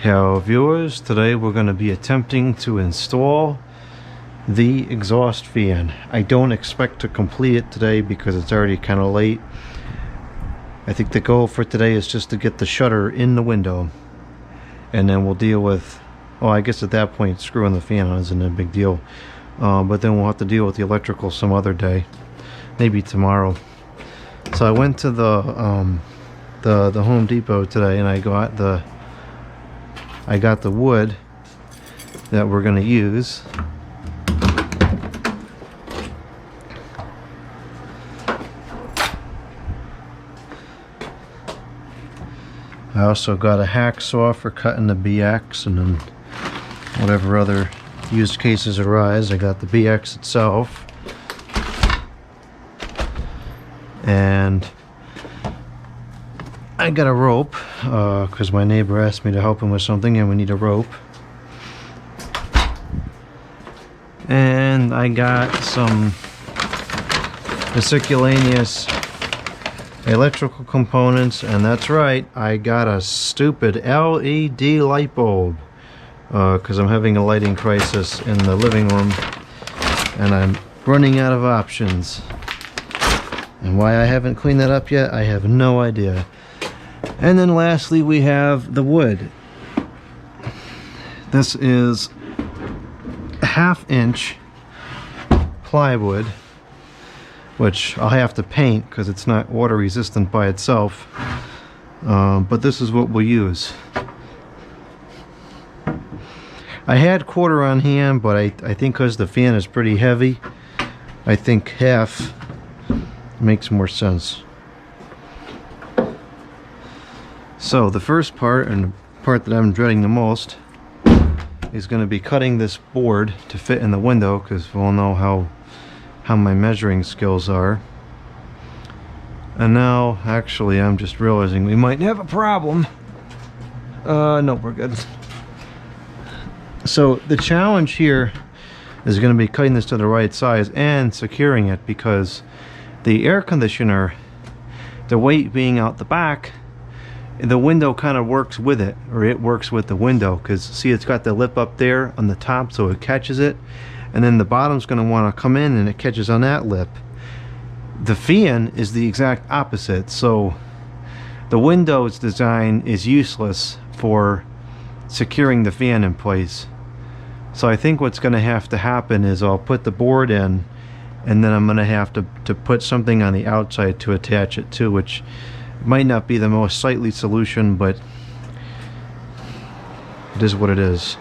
Hello viewers, today we're going to be attempting to install the exhaust fan. I don't expect to complete it today because it's already kind of late. I think the goal for today is just to get the shutter in the window, and then we'll deal with, well, I guess at that point screwing the fan on isn't a big deal, but then we'll have to deal with the electrical some other day, maybe tomorrow. So I went to the Home Depot today and I got the wood that we're going to use. I also got a hacksaw for cutting the BX, and then whatever other used cases arise, I got the BX itself. And I got a rope because my neighbor asked me to help him with something and we need a rope. And I got some miscellaneous electrical components, and that's right, I got a stupid LED light bulb because I'm having a lighting crisis in the living room and I'm running out of options. And why I haven't cleaned that up yet, I have no idea. And then lastly, we have the wood. This is a 1/2 inch plywood, which I'll have to paint because it's not water resistant by itself. But this is what we'll use. I had 1/4 on hand, but I think because the fan is pretty heavy, I think half makes more sense. So the first part, and the part that I'm dreading the most, is going to be cutting this board to fit in the window, because we'll know how my measuring skills are. And now actually I'm just realizing we might have a problem. No, we're good. So the challenge here is going to be cutting this to the right size and securing it, because the air conditioner, the weight being out the back, the window kind of works with it, or it works with the window, because see, it's got the lip up there on the top so it catches it, and then the bottom's going to want to come in and it catches on that lip. The fan is the exact opposite, so the window's design is useless for securing the fan in place. So I think what's going to have to happen is I'll put the board in, and then I'm going to have to put something on the outside to attach it to, which might not be the most sightly solution, but it is what it is.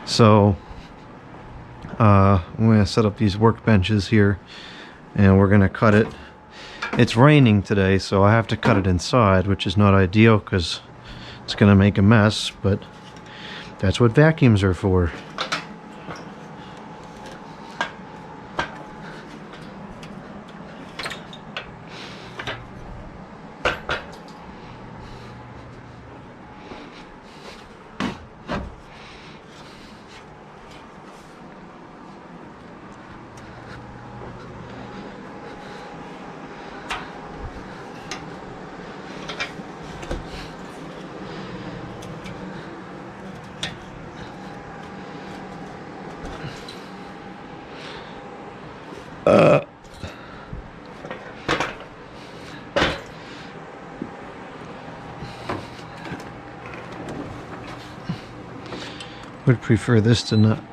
So I'm going to set up these workbenches here and we're going to cut it. It's raining today, so I have to cut it inside, which is not ideal because it's going to make a mess, but that's what vacuums are for. Would prefer this to not.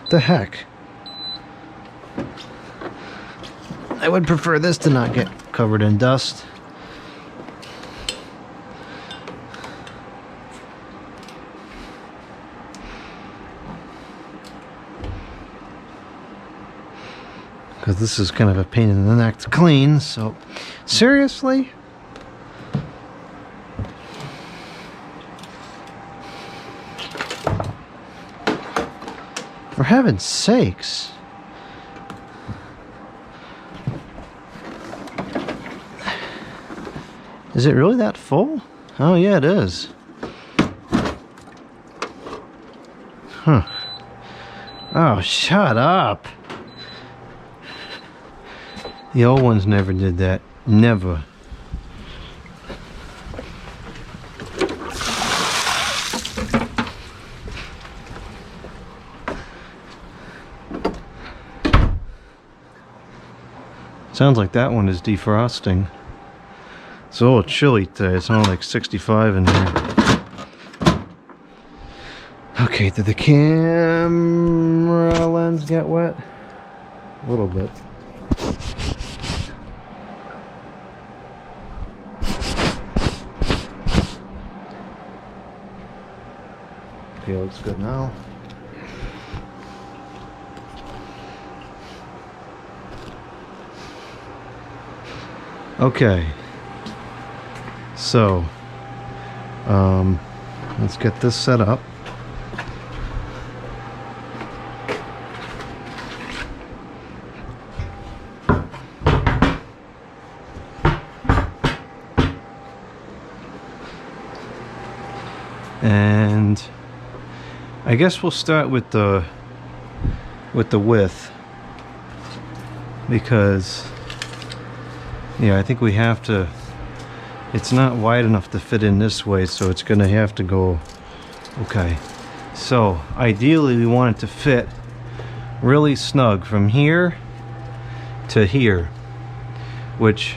The heck? I would prefer this to not get covered in dust. Because this is kind of a pain in the neck to clean, so seriously? For heaven's sakes. Is it really that full? Oh yeah, it is. Huh. Oh, shut up. The old ones never did that. Never. Sounds like that one is defrosting. It's a little chilly today. It's only like 65 in here. Okay, did the camera lens get wet? A little bit. Okay, looks good now. Okay, so let's get this set up. And I guess we'll start with the width, because yeah, I think we have to, it's not wide enough to fit in this way, so it's gonna have to go, okay. So ideally we want it to fit really snug from here to here, which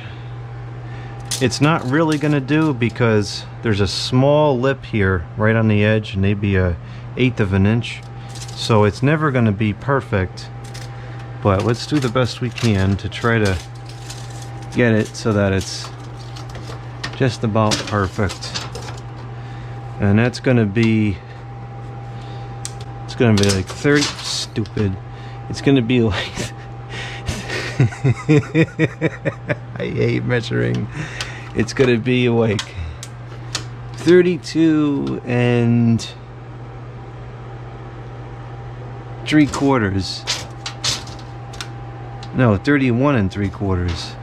it's not really gonna do because there's a small lip here right on the edge, maybe a 1/8 of an inch, so it's never gonna be perfect, but let's do the best we can to try to get it so that it's just about perfect. And that's gonna be, it's gonna be like 30, stupid, it's gonna be like I hate measuring. It's gonna be like 32 3/4. No, 31 3/4.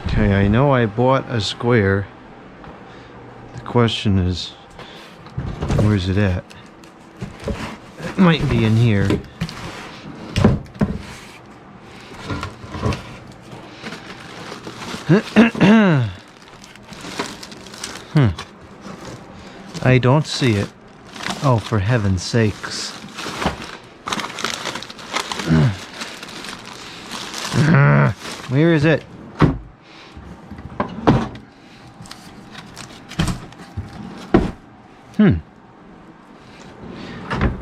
Okay, I know I bought a square. The question is, where's it at? It might be in here. I don't see it. Oh, for heaven's sakes. Where is it?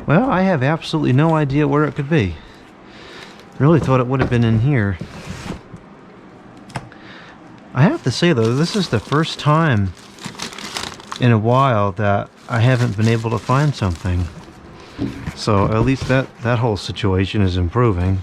Well, I have absolutely no idea where it could be. Really thought it would have been in here. I have to say though, this is the first time in a while that I haven't been able to find something. So at least that whole situation is improving.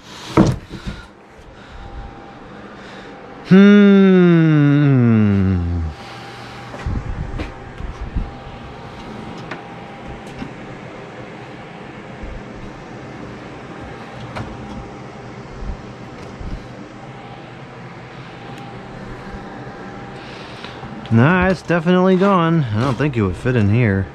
Nah, it's definitely gone. I don't think it would fit in here.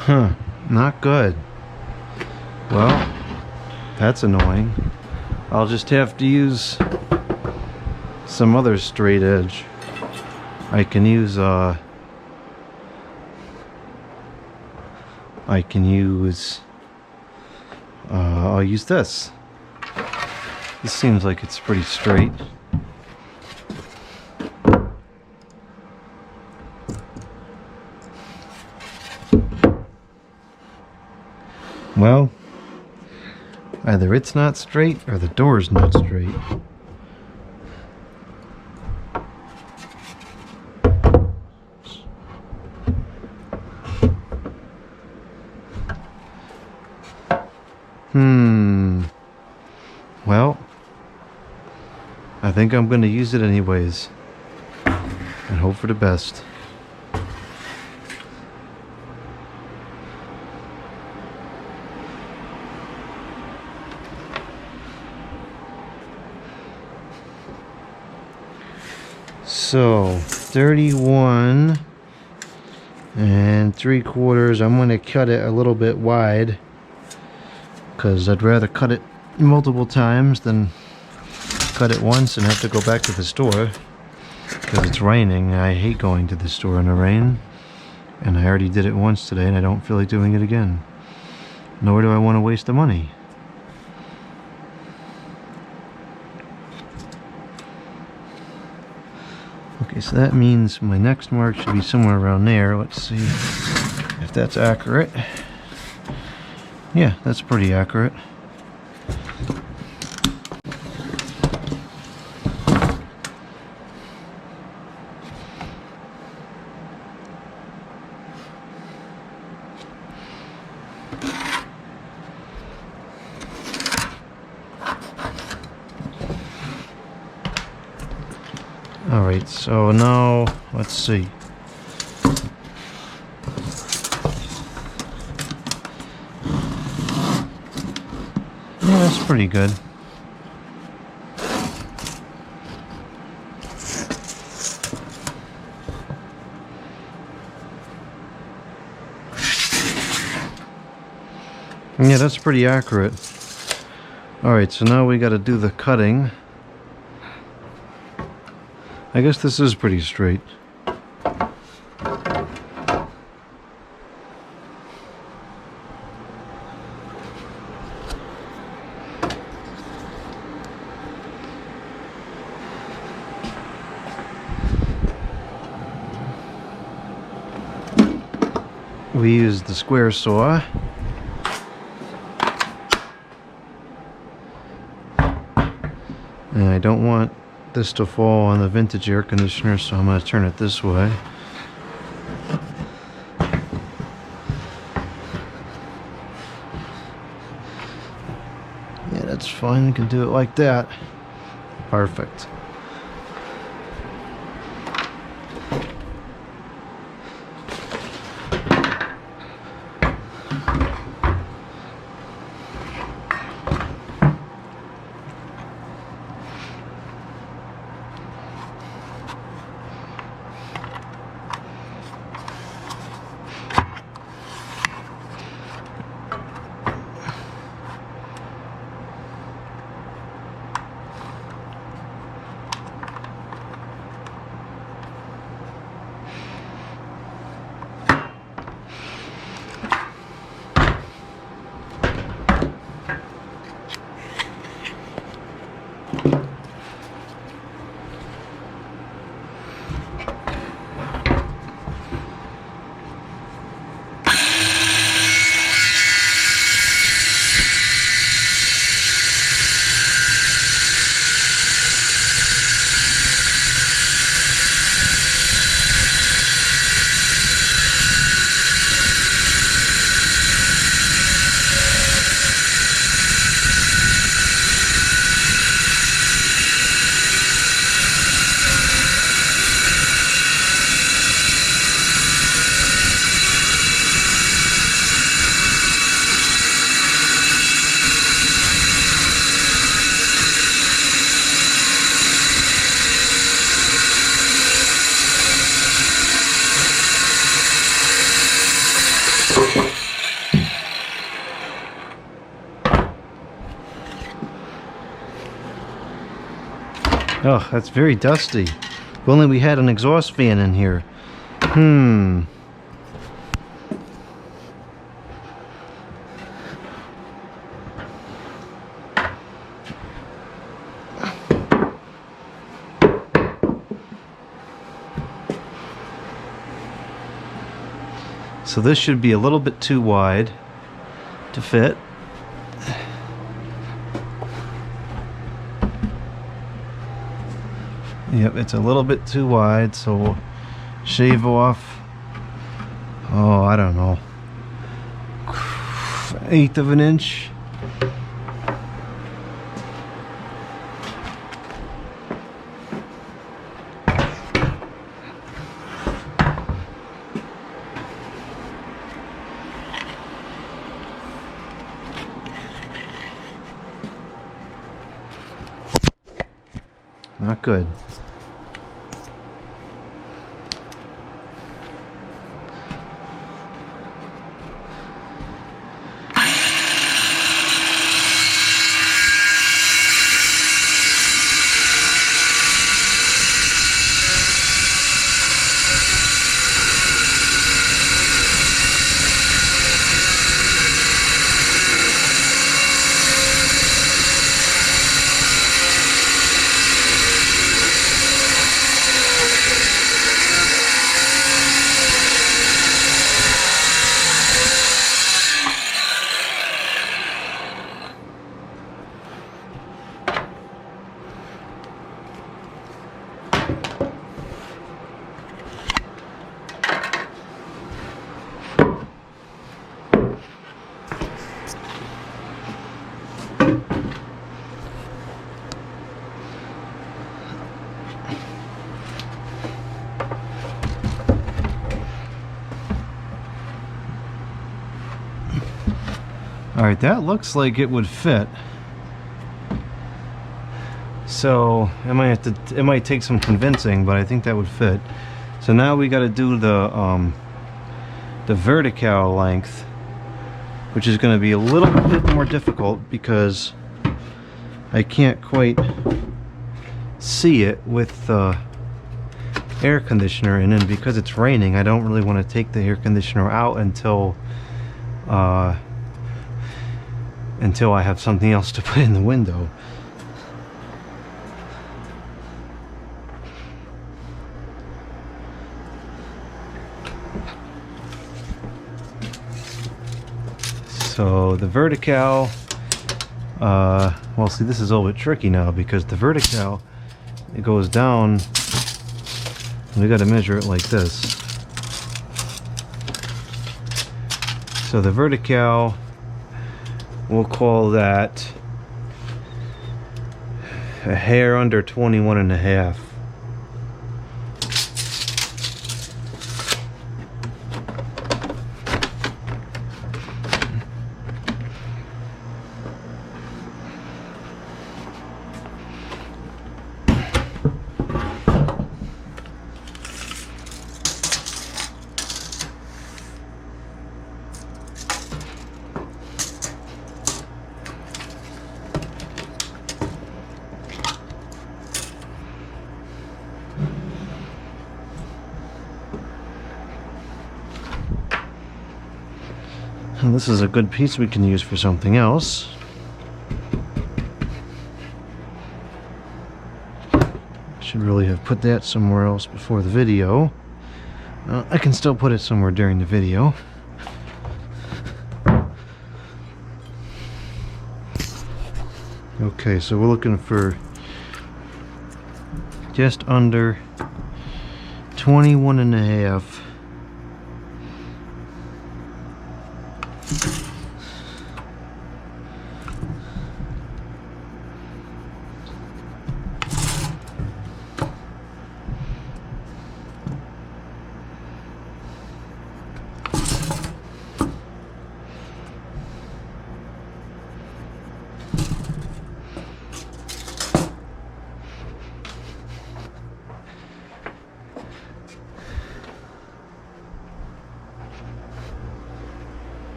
Huh, not good. Well, that's annoying. I'll just have to use some other straight edge. I can use I'll use this. This seems like it's pretty straight. Well, either it's not straight or the door's not straight. Well, I think I'm going to use it anyways and hope for the best. So 31 3/4. I'm going to cut it a little bit wide because I'd rather cut it multiple times than cut it once and have to go back to the store because it's raining. I hate going to the store in the rain, and I already did it once today and I don't feel like doing it again, nor do I want to waste the money. Okay, so that means my next mark should be somewhere around there. Let's see if that's accurate. Yeah, that's pretty accurate. Alright, so now, let's see. Yeah, that's pretty good. Yeah, that's pretty accurate. Alright, so now we gotta do the cutting. I guess this is pretty straight. We use the square saw. And I don't want this to fall on the vintage air conditioner, so I'm going to turn it this way. Yeah, that's fine. We can do it like that. Perfect. Oh, that's very dusty. If only we had an exhaust fan in here. So this should be a little bit too wide to fit. Yep, it's a little bit too wide, so we'll shave off, oh, I don't know, 1/8 of an inch. not good. Alright, that looks like it would fit. So it might take some convincing, but I think that would fit. So now we got to do the vertical length, which is going to be a little bit more difficult because I can't quite see it with the air conditioner in, and because it's raining, I don't really want to take the air conditioner out until I have something else to put in the window. So the vertical, well, see, this is a little bit tricky now because the vertical, it goes down, and we got to measure it like this. So the vertical, we'll call that a hair under 21.5. And this is a good piece we can use for something else. Should really have put that somewhere else before the video. I can still put it somewhere during the video. Okay, so we're looking for just under 21.5.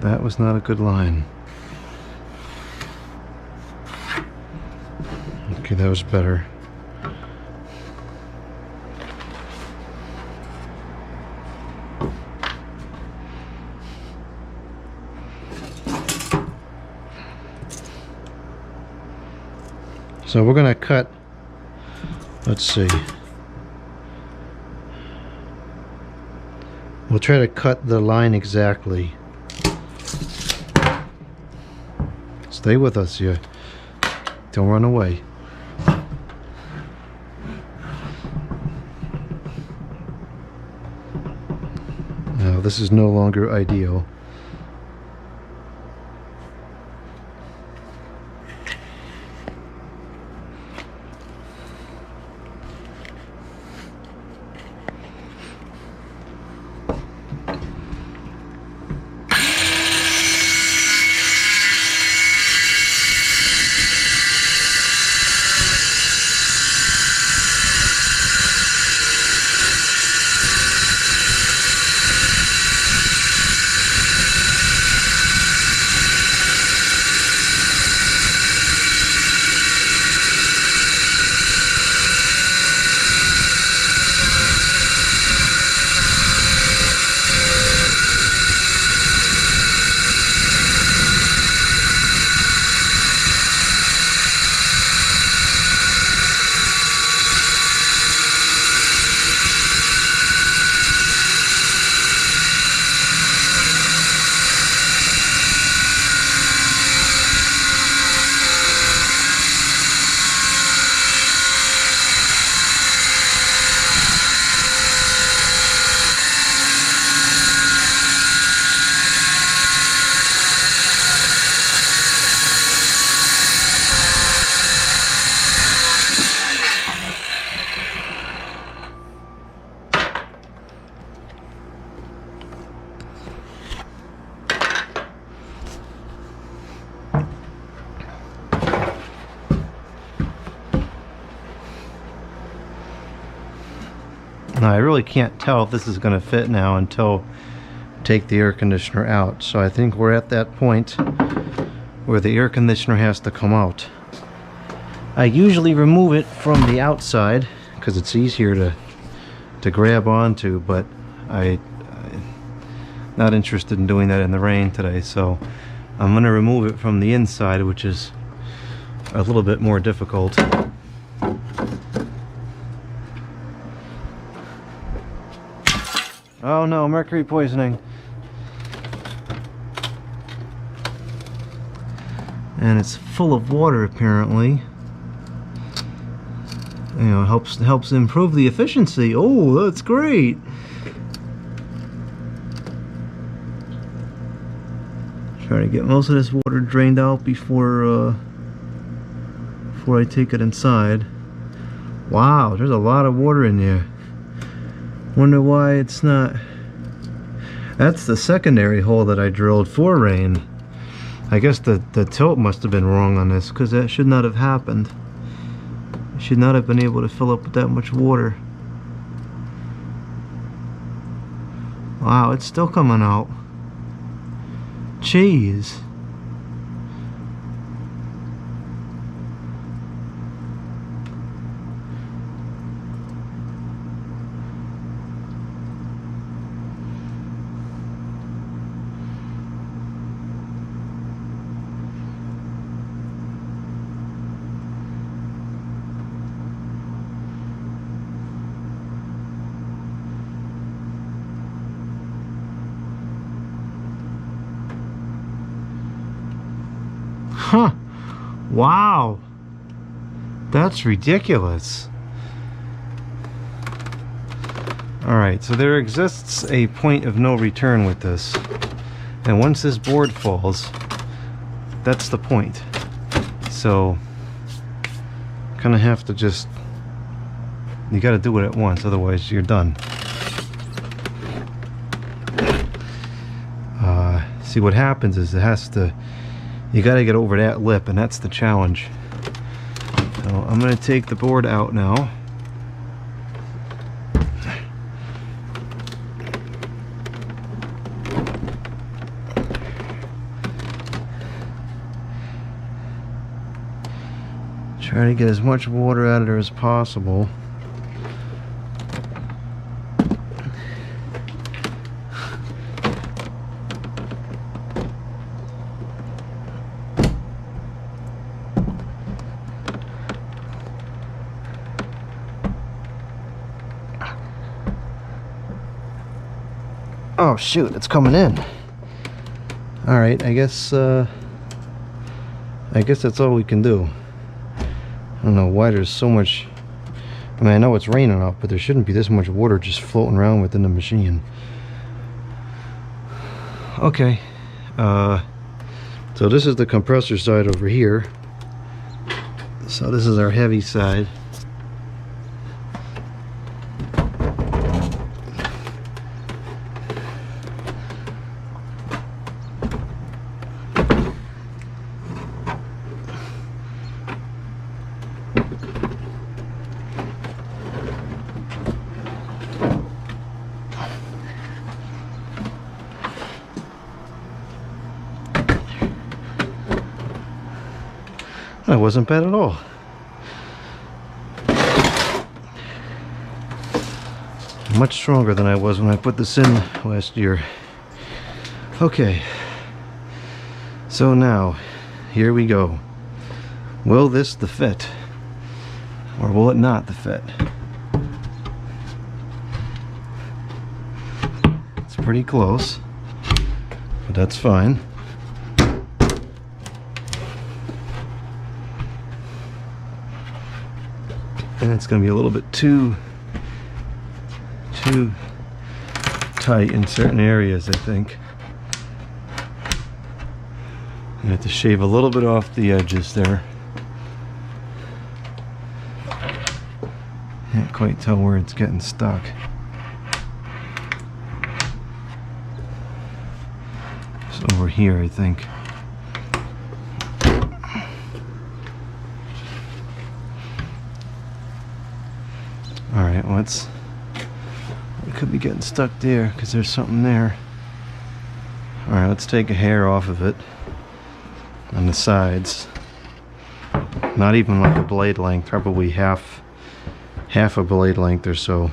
That was not a good line. Okay, that was better. So we're gonna cut, let's see. We'll try to cut the line exactly. Stay with us, you. Don't run away. Now, this is no longer ideal. Now I really can't tell if this is going to fit now until I take the air conditioner out. So I think we're at that point where the air conditioner has to come out. I usually remove it from the outside because it's easier to grab onto, but I'm not interested in doing that in the rain today, so I'm going to remove it from the inside, which is a little bit more difficult. Oh no, mercury poisoning. And it's full of water apparently. You know, it helps improve the efficiency. Oh, that's great. Try to get most of this water drained out before I take it inside. Wow, there's a lot of water in there. Wonder why it's not. That's the secondary hole that I drilled for rain. I guess the tilt must have been wrong on this, because that should not have happened. It should not have been able to fill up with that much water. Wow, it's still coming out. Jeez. Huh. Wow. That's ridiculous. Alright, so there exists a point of no return with this. And once this board falls, that's the point. So, kind of have to just... You gotta do it at once, otherwise you're done. See, what happens is it has to... You gotta get over that lip, and that's the challenge. So I'm gonna take the board out now. Try to get as much water out of there as possible. Oh shoot, it's coming in. Alright, I guess that's all we can do. I don't know why there's so much... I mean, I know it's raining out, but there shouldn't be this much water just floating around within the machine. Okay. So this is the compressor side over here. So this is our heavy side. That wasn't bad at all. Much stronger than I was when I put this in last year. Okay. So now, here we go. Will this the fit? Or will it not the fit? It's pretty close, but that's fine. And it's going to be a little bit too tight in certain areas, I think. I have to shave a little bit off the edges there. Can't quite tell where it's getting stuck. It's over here, I think. Alright, let's Could be getting stuck there because there's something there. Alright, let's take a hair off of it on the sides. Not even like a blade length, probably half a blade length or so.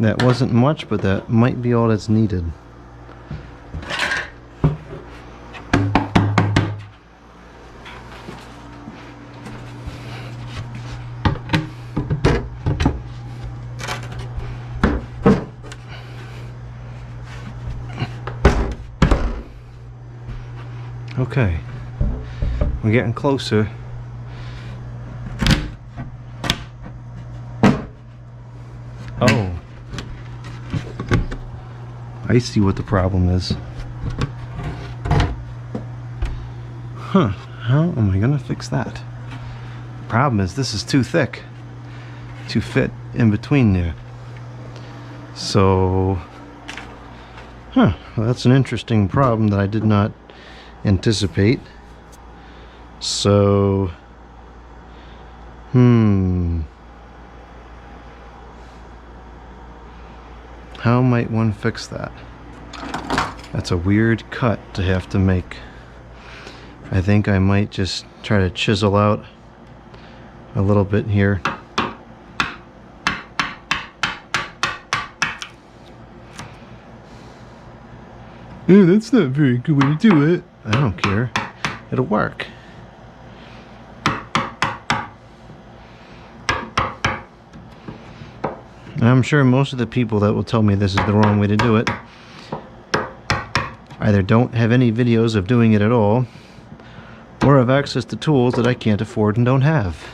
That wasn't much, but that might be all that's needed. Okay, we're getting closer. Oh, I see what the problem is. Huh, how am I gonna fix that? Problem is this is too thick to fit in between there. So, well, that's an interesting problem that I did not anticipate. So, how might one fix that? That's a weird cut to have to make. I think I might just try to chisel out a little bit here. Oh, that's not a very good way to do it. I don't care. It'll work. And I'm sure most of the people that will tell me this is the wrong way to do it either don't have any videos of doing it at all, or have access to tools that I can't afford and don't have.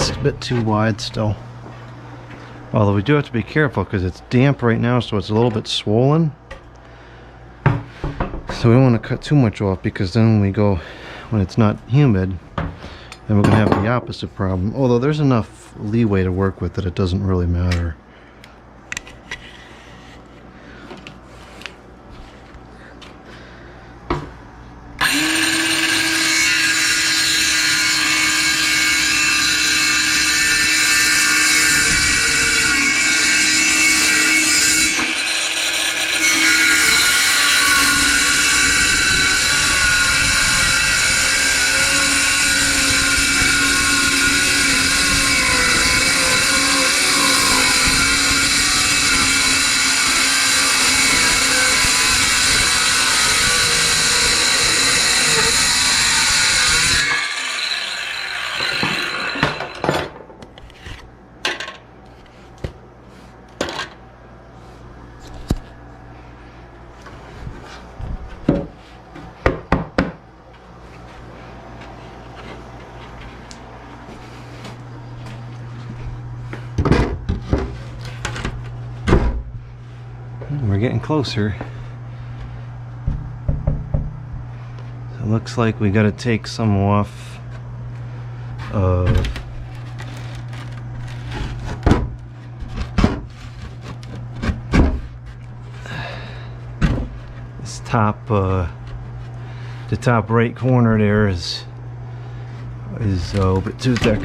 It's a bit too wide still. Although we do have to be careful because it's damp right now, so it's a little bit swollen. So we don't want to cut too much off, because then when we go, when it's not humid, then we're going to have the opposite problem. Although there's enough leeway to work with that it doesn't really matter. getting closer. So it looks like we got to take some off of this top, the top right corner there is a bit too thick.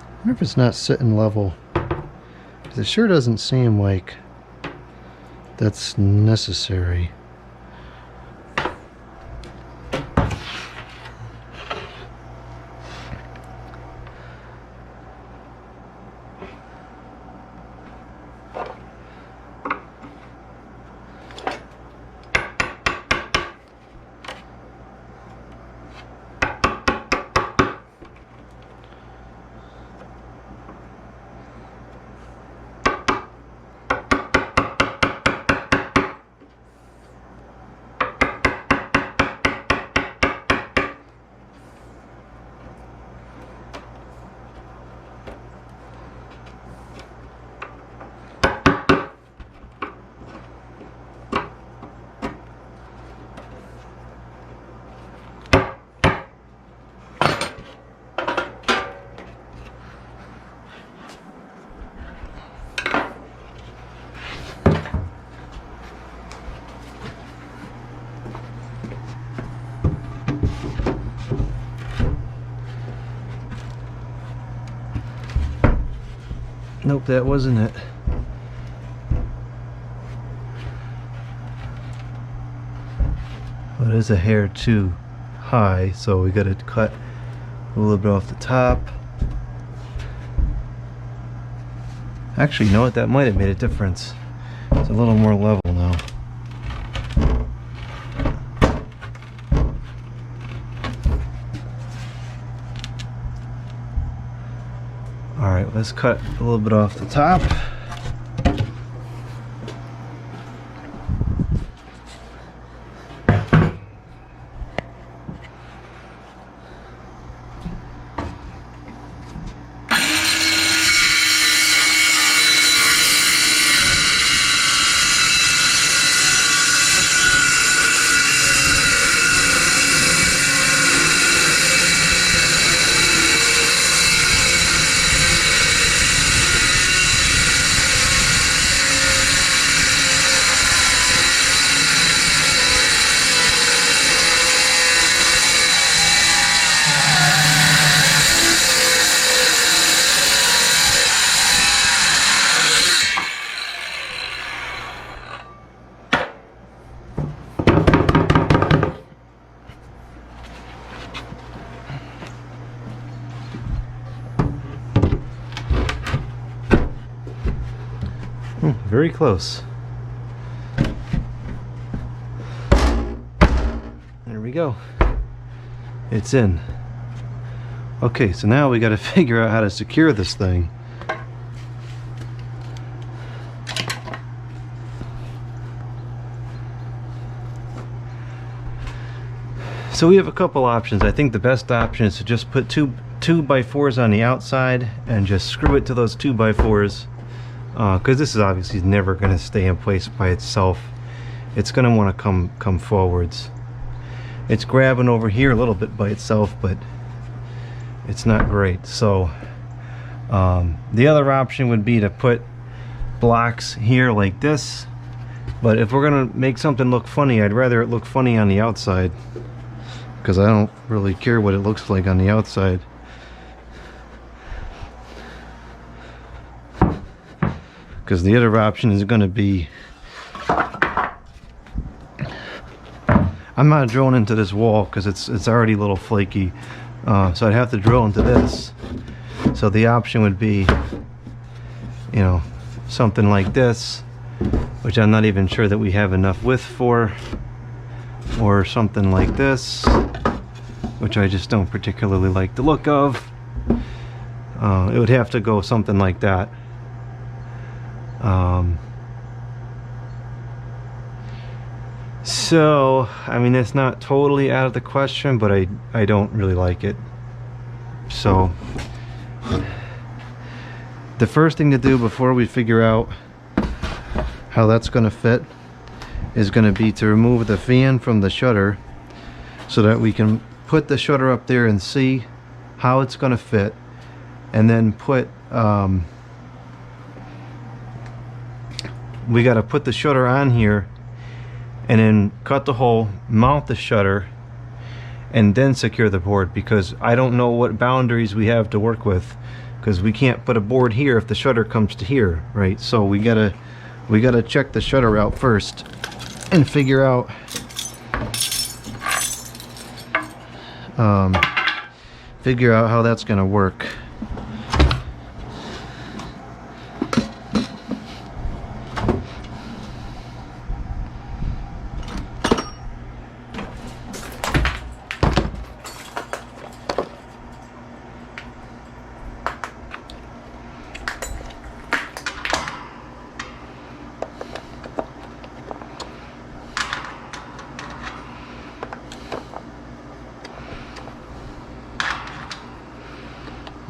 I wonder if it's not sitting level, because it sure doesn't seem like that's necessary. Nope, that wasn't it. Well, it is a hair too high, so we got to cut a little bit off the top. Actually, you know what? That might have made a difference. It's a little more level now. Alright, let's cut a little bit off the top. Very close. There we go. It's in. Okay, so now we got to figure out how to secure this thing. So we have a couple options. I think the best option is to just put two 2x4s on the outside and just screw it to those 2x4s. Because this is obviously never going to stay in place by itself. It's going to want to come forwards. It's grabbing over here a little bit by itself, but it's not great. So the other option would be to put blocks here like this, but if we're going to make something look funny, I'd rather it look funny on the outside, because I don't really care what it looks like on the outside. Because the other option is going to be, I'm not drilling into this wall because it's already a little flaky, so I'd have to drill into this. So the option would be, you know, something like this, which I'm not even sure that we have enough width for, or something like this, which I just don't particularly like the look of. It would have to go something like that. So I mean, it's not totally out of the question, but I don't really like it. So the first thing to do before we figure out how that's going to fit is going to be to remove the fan from the shutter so that we can put the shutter up there and see how it's going to fit, and then put we got to put the shutter on here and then cut the hole, mount the shutter, and then secure the board, because I don't know what boundaries we have to work with, because we can't put a board here if the shutter comes to here, right? So we gotta check the shutter out first and figure out how that's gonna work.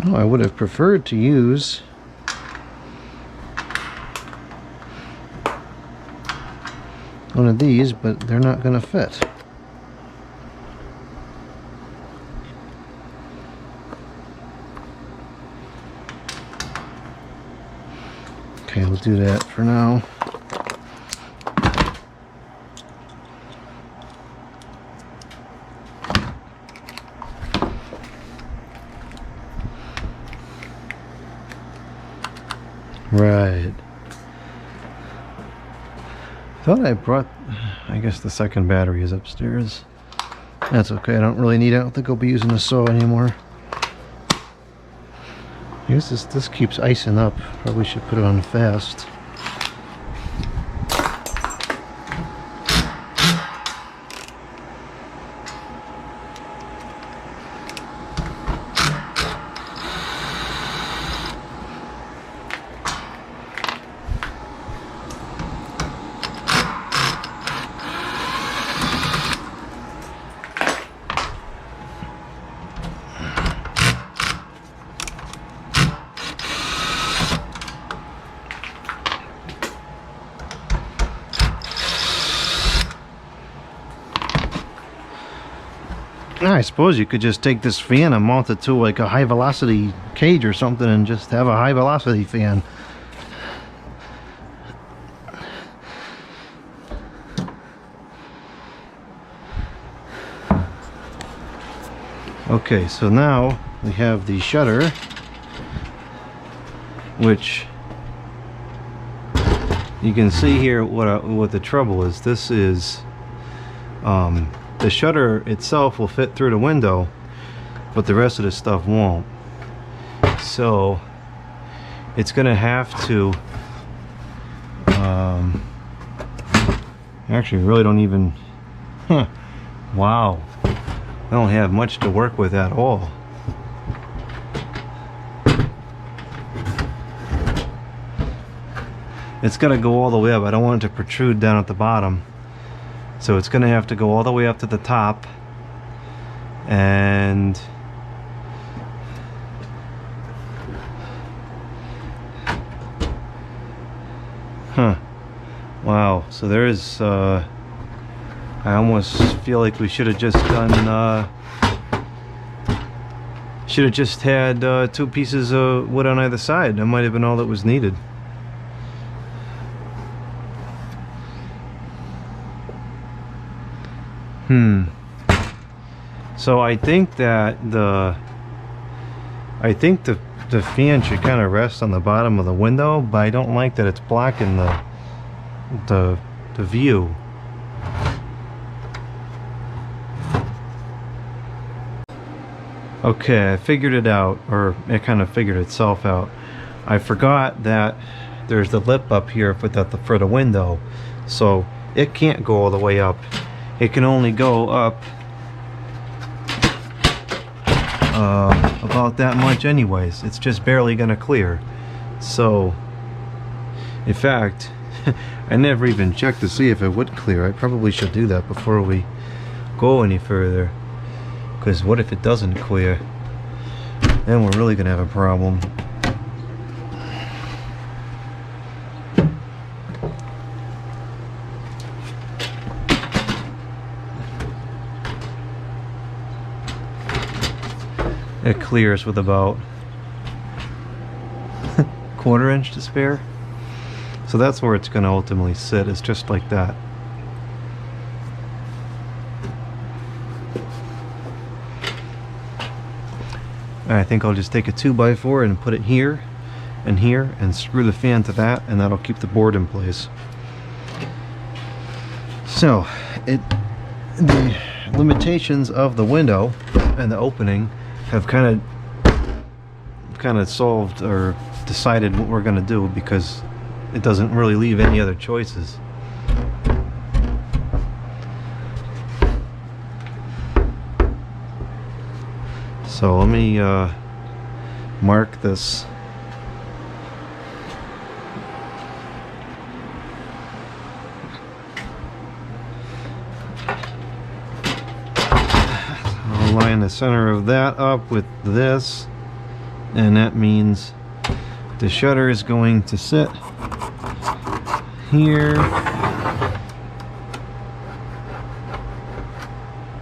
Oh, I would have preferred to use one of these, but they're not going to fit. Okay, we'll do that for now. Right. Thought I brought, I guess the second battery is upstairs. That's okay, I don't really need it. I don't think I'll be using a saw anymore. I guess this keeps icing up. Probably should put it on fast. I suppose you could just take this fan and mount it to like a high velocity cage or something and just have a high velocity fan. Okay, so now we have the shutter, which you can see here what the trouble is. This is the shutter itself will fit through the window, but the rest of the stuff won't. So it's gonna have to actually really don't even wow, I don't have much to work with at all. It's gonna go all the way up. I don't want it to protrude down at the bottom. So it's going to have to go all the way up to the top, and wow, so there's I almost feel like we should have just done had 2 pieces of wood on either side. That might have been all that was needed. So I think that the fan should kind of rest on the bottom of the window, but I don't like that it's blocking the view. Okay, I figured it out, or it kind of figured itself out. I forgot that there's the lip up here for the window, so it can't go all the way up. It can only go up about that much anyways. It's just barely gonna clear. So in fact, I never even checked to see if it would clear. I probably should do that before we go any further, because what if it doesn't clear? Then we're really gonna have a problem. It clears with about quarter inch to spare. So that's where it's going to ultimately sit. It's just like that. I think I'll just take a 2x4 and put it here and screw the fan to that, and that'll keep the board in place. So the limitations of the window and the opening have kind of solved or decided what we're going to do, because it doesn't really leave any other choices. So let me mark this. I'll line the center of that up with this, and that means the shutter is going to sit here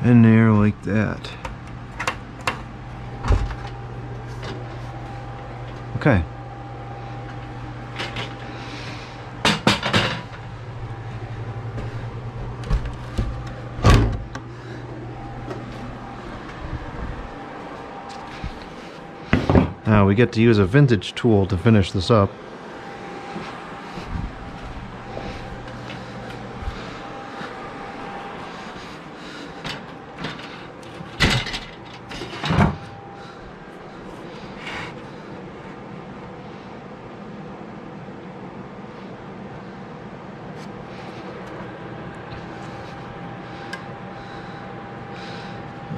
and there like that. Okay. Now we get to use a vintage tool to finish this up.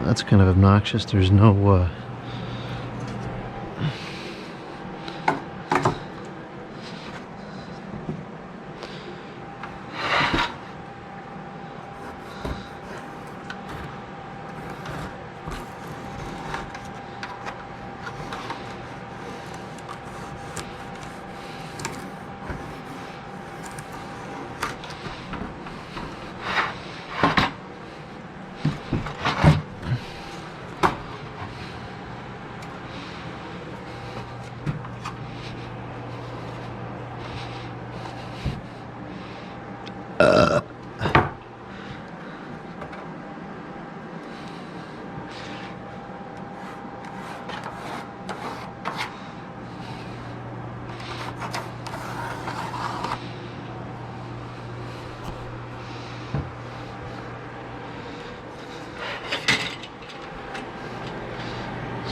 That's kind of obnoxious. There's no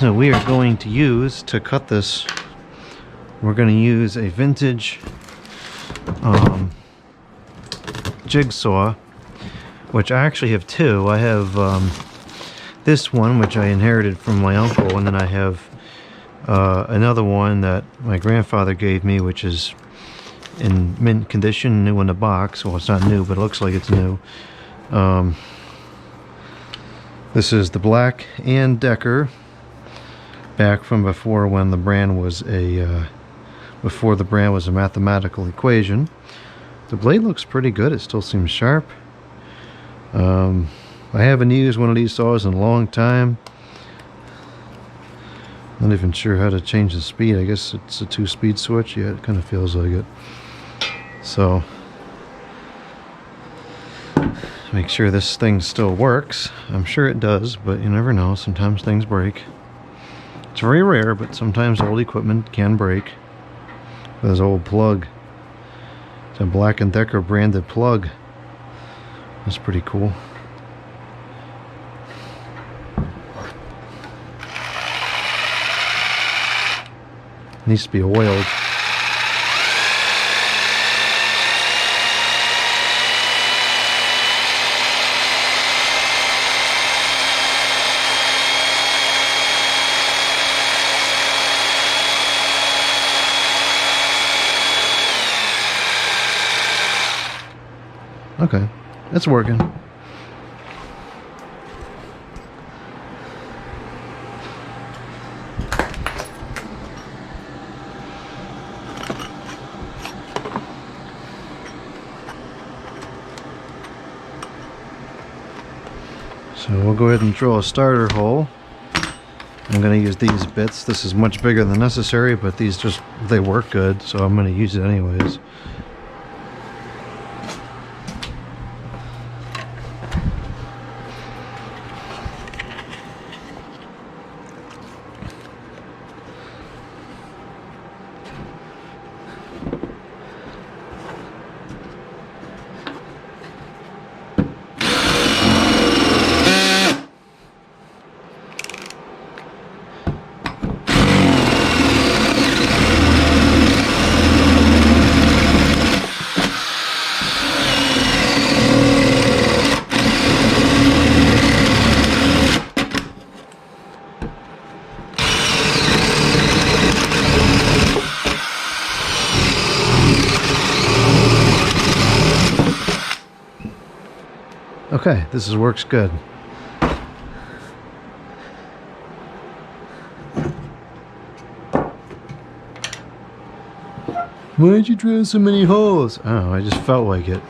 So we are going to use, to cut this, we're going to use a vintage jigsaw, which I actually have two. I have this one, which I inherited from my uncle, and then I have another one that my grandfather gave me, which is in mint condition, new in the box. Well, it's not new, but it looks like it's new. This is the Black & Decker, back from before when the brand was a mathematical equation. The blade looks pretty good. It still seems sharp. I haven't used one of these saws in a long time. Not even sure how to change the speed. I guess it's a 2-speed switch. Yeah, it kind of feels like it. So make sure this thing still works. I'm sure it does, but you never know. Sometimes things break. It's very rare, but sometimes old equipment can break. This old plug. It's a Black & Decker branded plug. That's pretty cool. Needs to be oiled. Okay, it's working. So we'll go ahead and drill a starter hole. I'm going to use these bits. This is much bigger than necessary, but these they work good, so I'm going to use it anyways. Okay, works good. Why'd you drill so many holes? Oh, I just felt like it.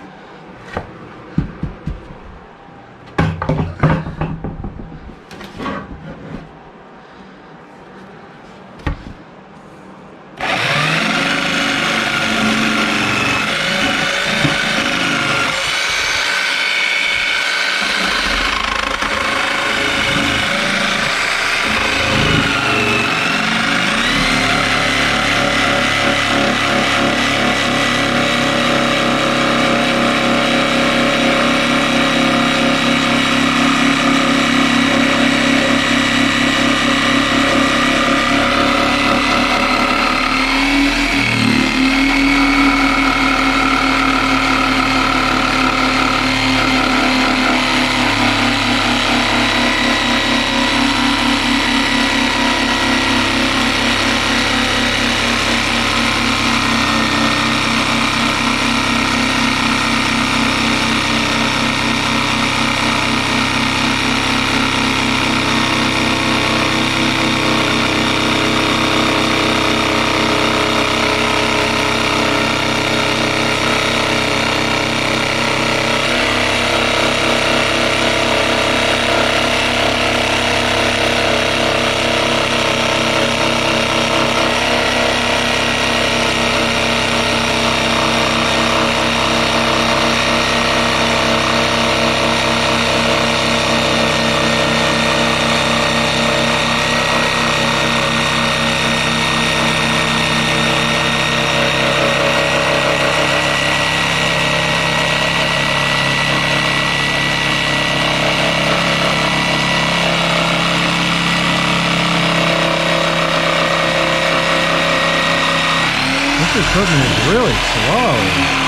This equipment is really slow.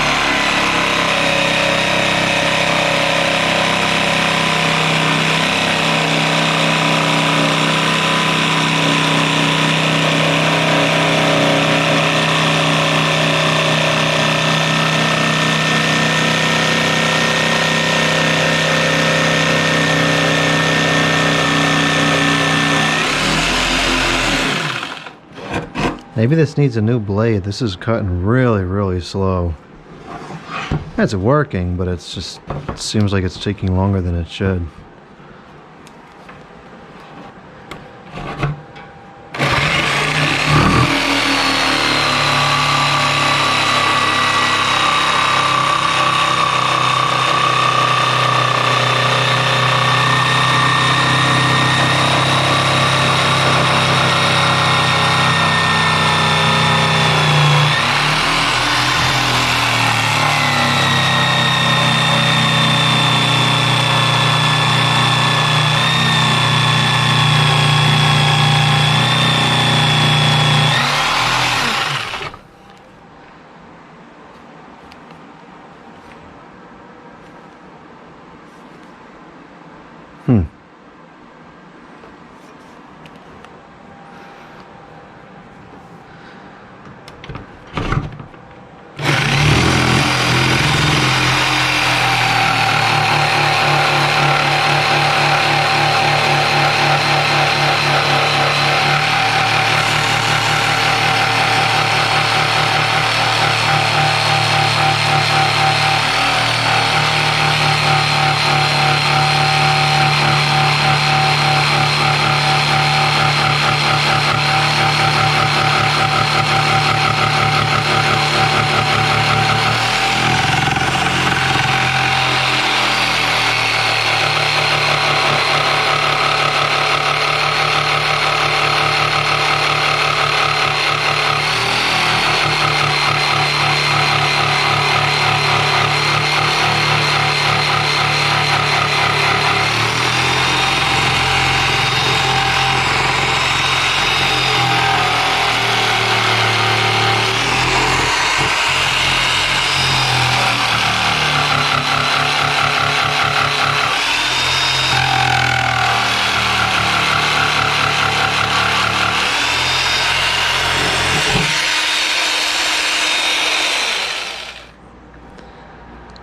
Maybe this needs a new blade. This is cutting really, really slow. It's working, but it seems like it's taking longer than it should.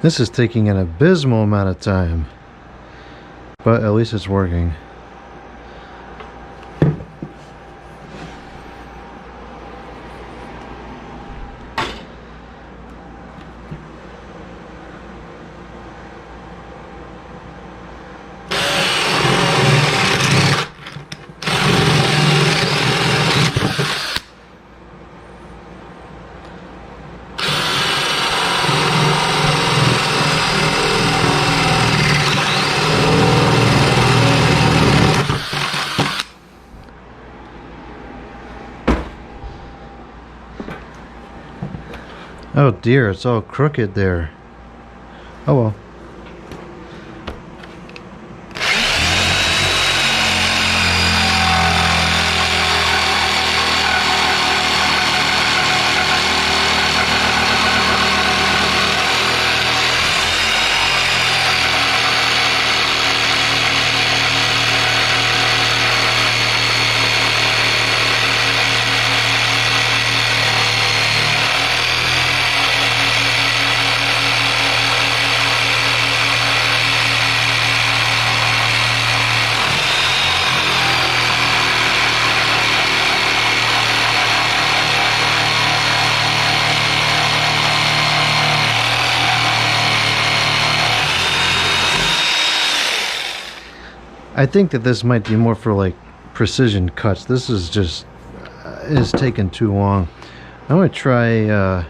This is taking an abysmal amount of time, but at least it's working. Oh dear, it's all crooked there. Oh well. I think that this might be more for like precision cuts. This is just is taking too long. I'm gonna try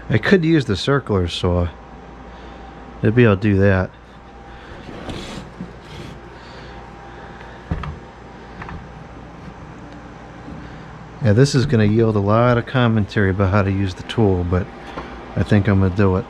I could use the circular saw. Maybe I'll do that. Yeah, this is gonna yield a lot of commentary about how to use the tool, but I think I'm gonna do it.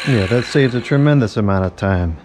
Yeah, that saves a tremendous amount of time.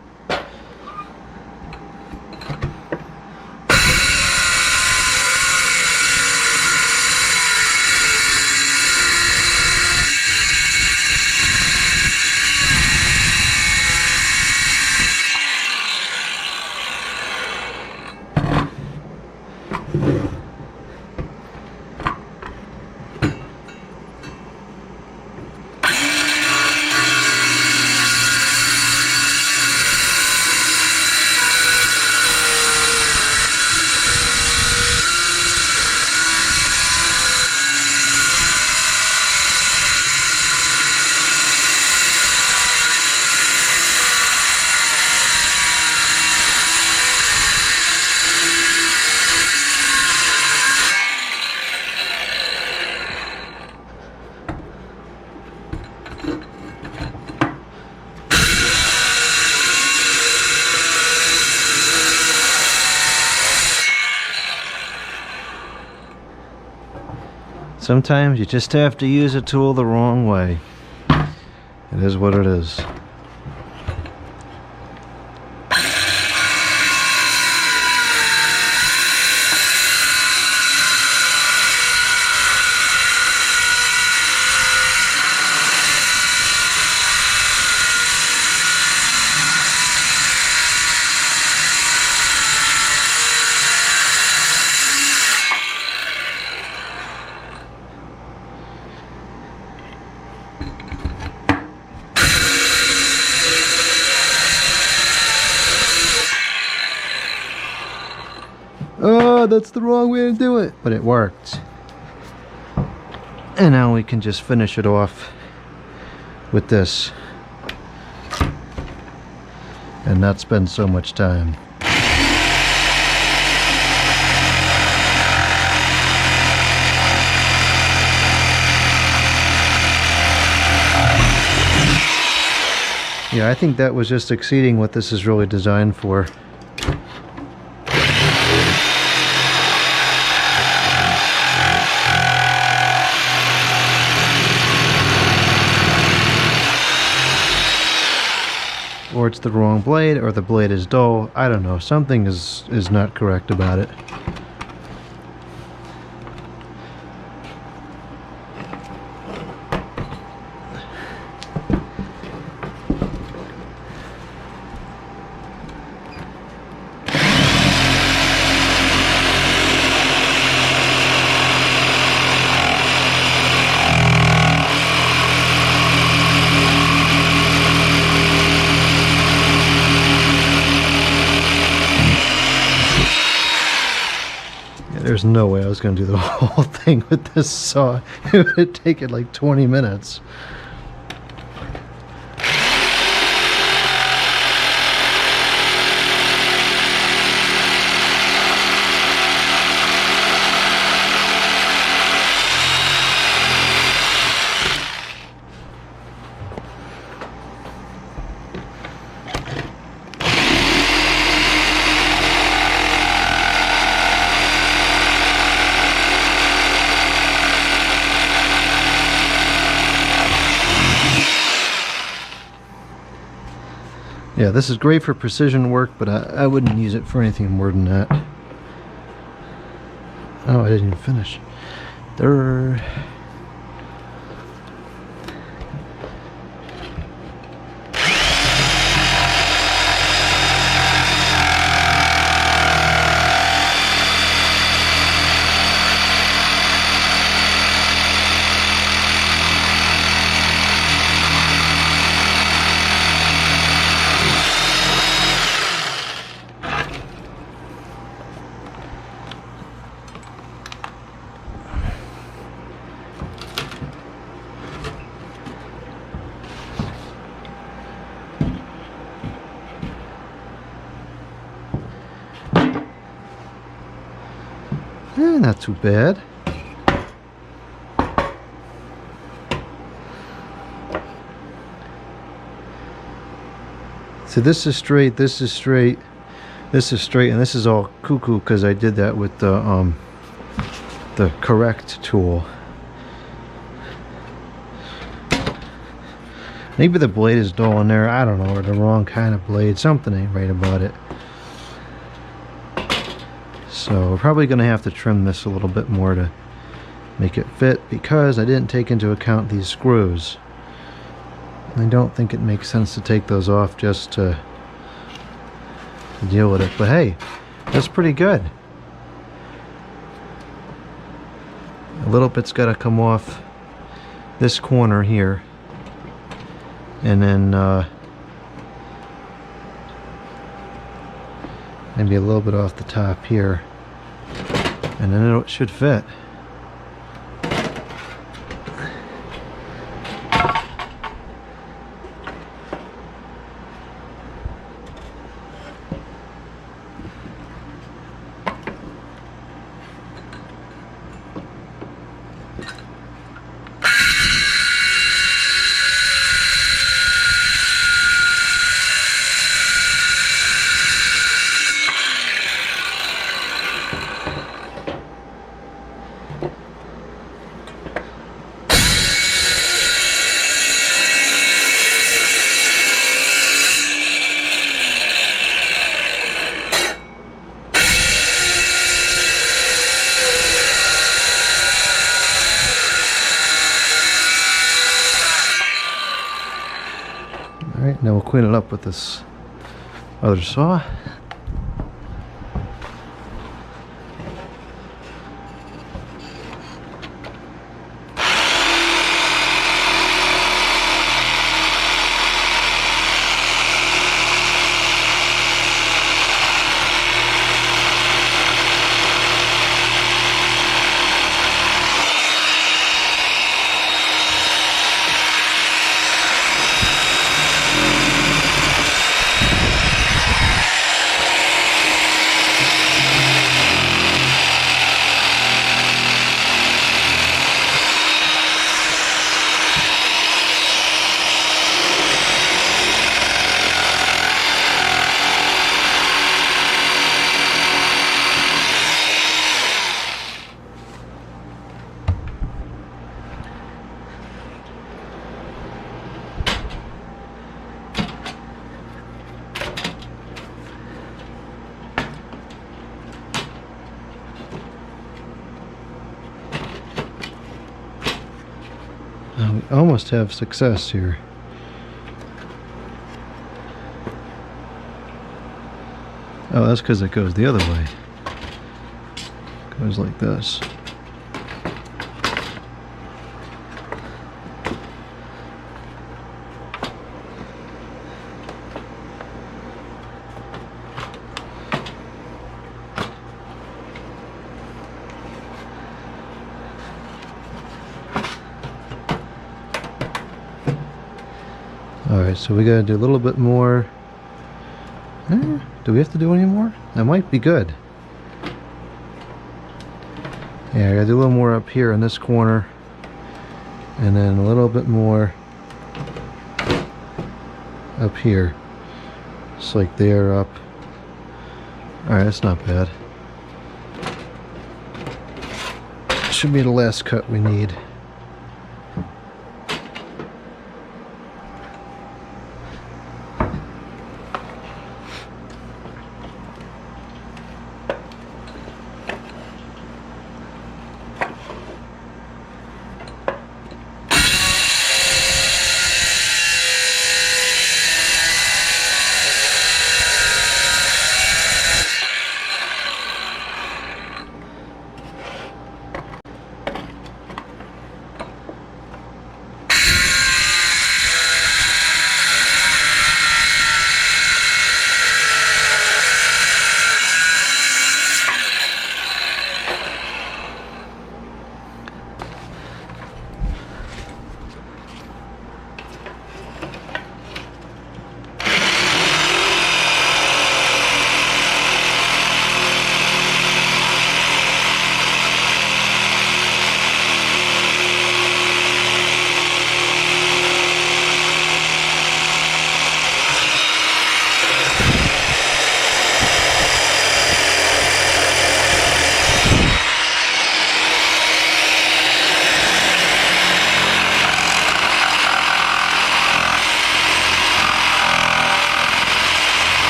Sometimes you just have to use a tool the wrong way. It is what it is. Oh, that's the wrong way to do it. But it worked. And now we can just finish it off with this and not spend so much time. Yeah, I think that was just exceeding what this is really designed for. Or it's the wrong blade, or the blade is dull. I don't know. Something is not correct about it. There's no way I was going to do the whole thing with this saw. It would take it like 20 minutes. Yeah, this is great for precision work, but I wouldn't use it for anything more than that. Oh, I didn't even finish. There. Not too bad. So this is straight, this is straight, this is straight, and this is all cuckoo because I did that with the correct tool. Maybe the blade is dull in there, I don't know, or the wrong kind of blade. Something ain't right about it. So we're probably going to have to trim this a little bit more to make it fit because I didn't take into account these screws. I don't think it makes sense to take those off just to deal with it. But hey, that's pretty good. A little bit's got to come off this corner here. And then maybe a little bit off the top here. And then it should fit. Alright, now we'll clean it up with this other saw. We almost have success here. Oh, that's because it goes the other way. It goes like this. Alright, so we gotta do a little bit more. Do we have to do any more? That might be good. Yeah, I gotta do a little more up here in this corner. And then a little bit more up here. Just like there up. Alright, that's not bad. Should be the last cut we need.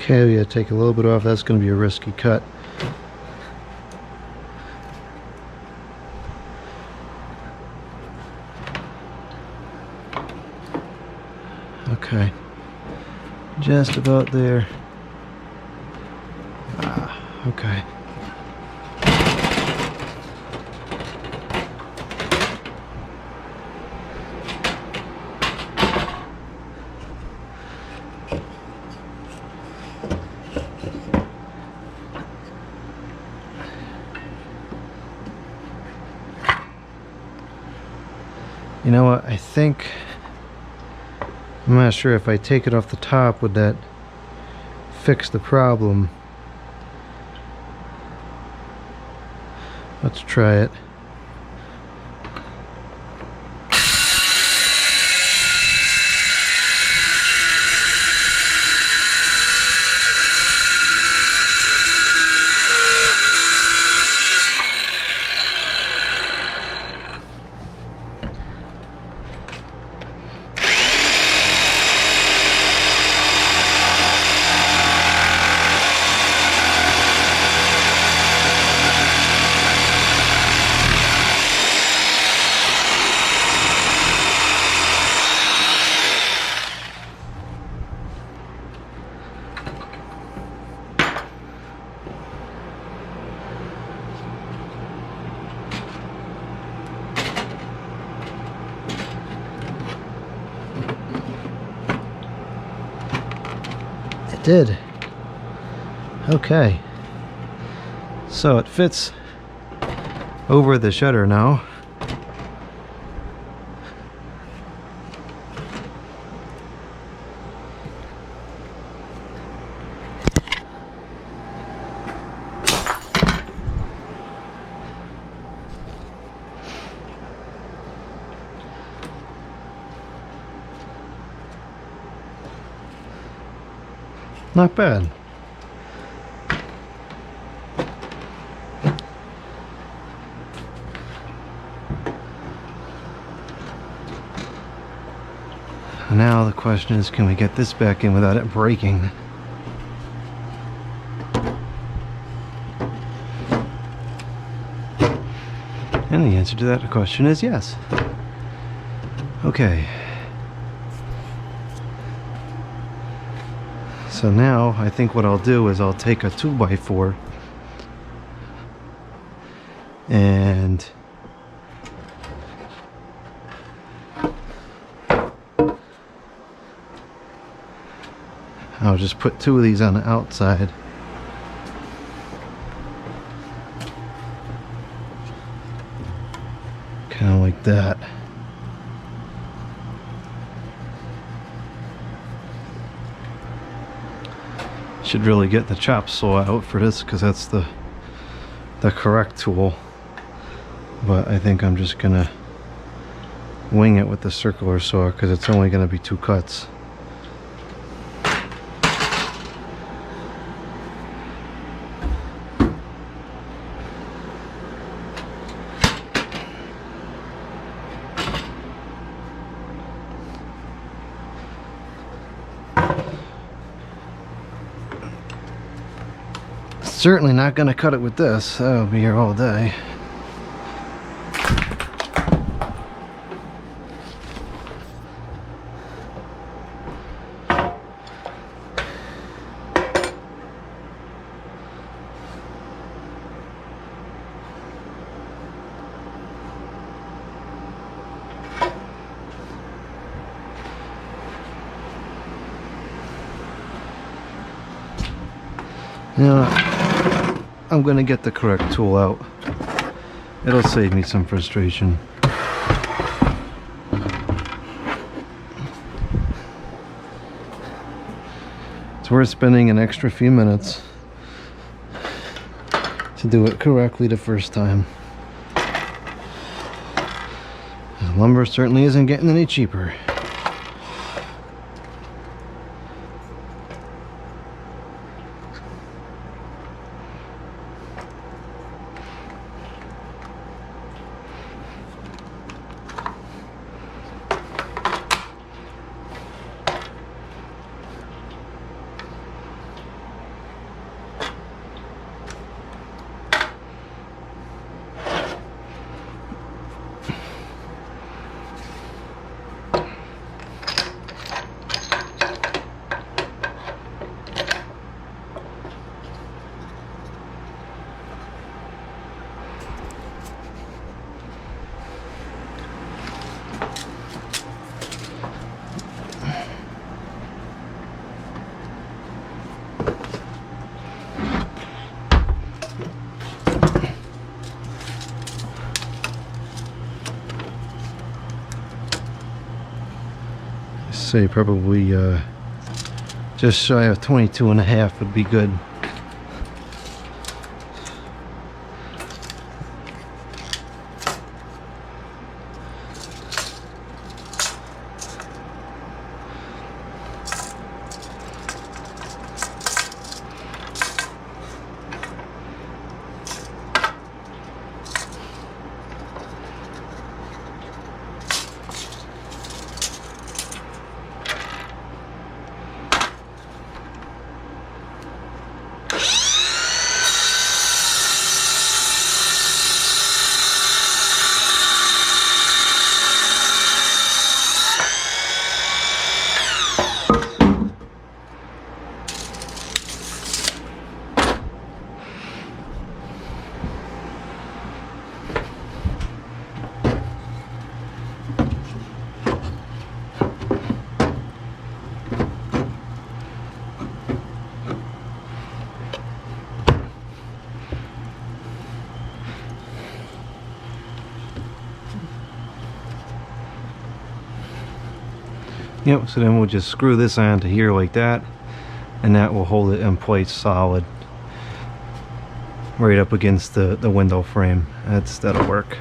Okay, we gotta take a little bit off. That's gonna be a risky cut. Okay, just about there. Okay. You know what, I think, I'm not sure if I take it off the top, would that fix the problem? Let's try it. did. Okay. So it fits over the shutter now. Not bad. Now the question is, can we get this back in without it breaking? And the answer to that question is yes. Okay. So now I think what I'll do is I'll take a 2x4 and I'll just put 2 of these on the outside. Kind of like that. Should really get the chop saw out for this because that's the correct tool. But I think I'm just gonna wing it with the circular saw because it's only gonna be 2 cuts. Certainly not going to cut it with this. That'll be here all day. You know, I'm going to get the correct tool out. It'll save me some frustration. It's worth spending an extra few minutes to do it correctly the first time. Lumber certainly isn't getting any cheaper. Say probably just shy of 22.5 would be good. Yep, so then we'll just screw this on to here like that, and that will hold it in place solid right up against the window frame. That'll work.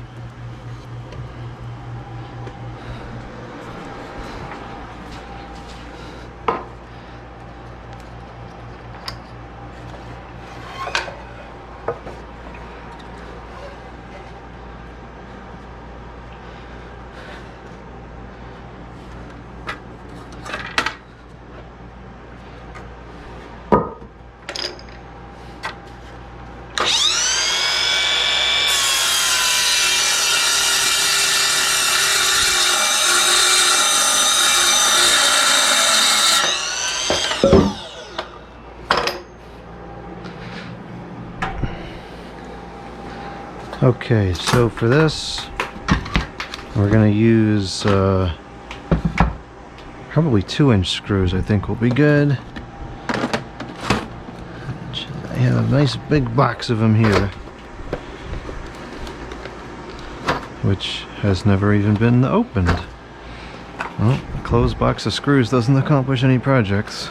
Okay, so for this, we're going to use probably 2-inch screws. I think will be good. I have a nice big box of them here, which has never even been opened. Well, a closed box of screws doesn't accomplish any projects.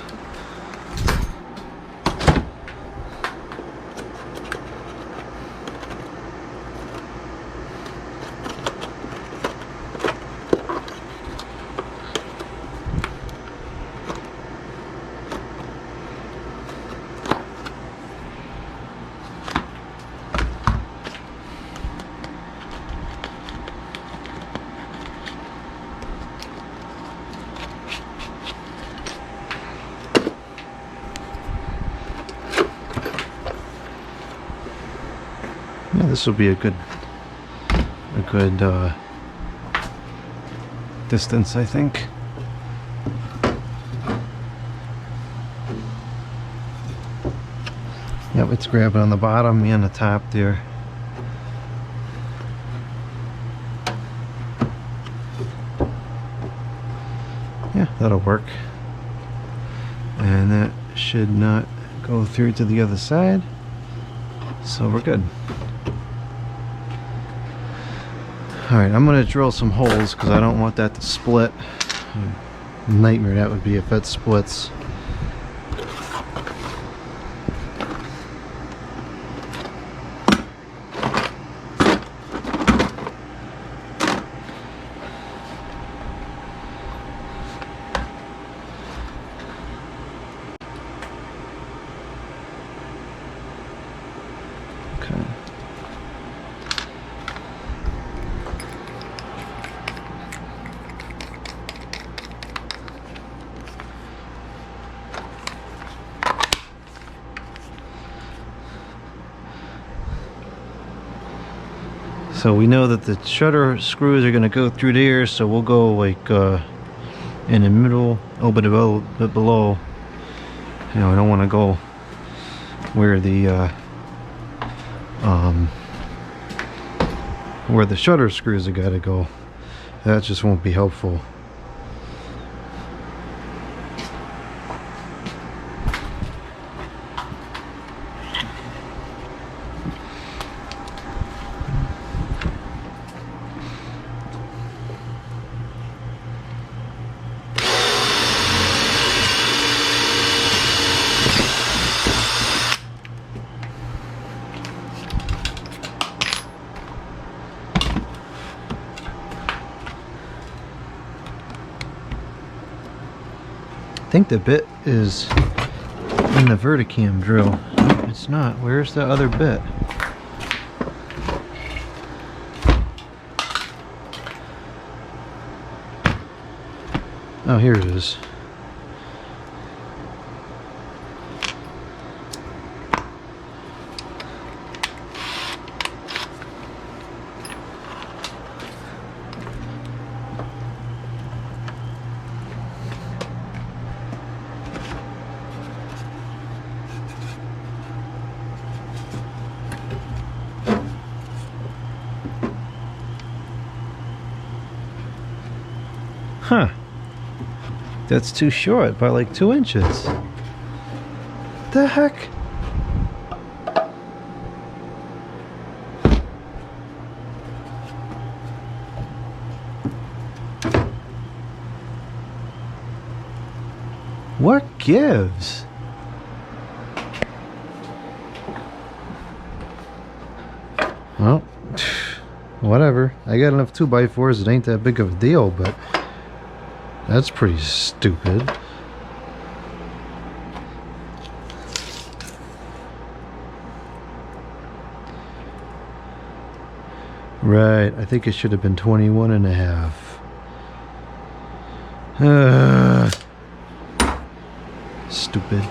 Yeah, this will be a good distance, I think. Yep, it's grabbing on the bottom and the top there. Yeah, that'll work. And that should not go through to the other side. So we're good. Alright, I'm going to drill some holes because I don't want that to split. Nightmare that would be if that splits. Okay. So we know that the shutter screws are going to go through there, so we'll go like in the middle, a little bit below. You know, I don't want to go where the shutter screws have got to go. That just won't be helpful. I think the bit is in the Verticam drill. No, it's not. Where's the other bit? Oh, here it is. Huh. That's too short by like 2 inches. The heck? What gives? Well, whatever. I got enough 2x4s. It ain't that big of a deal, but that's pretty stupid. Right, I think it should have been 21 and a half. Stupid.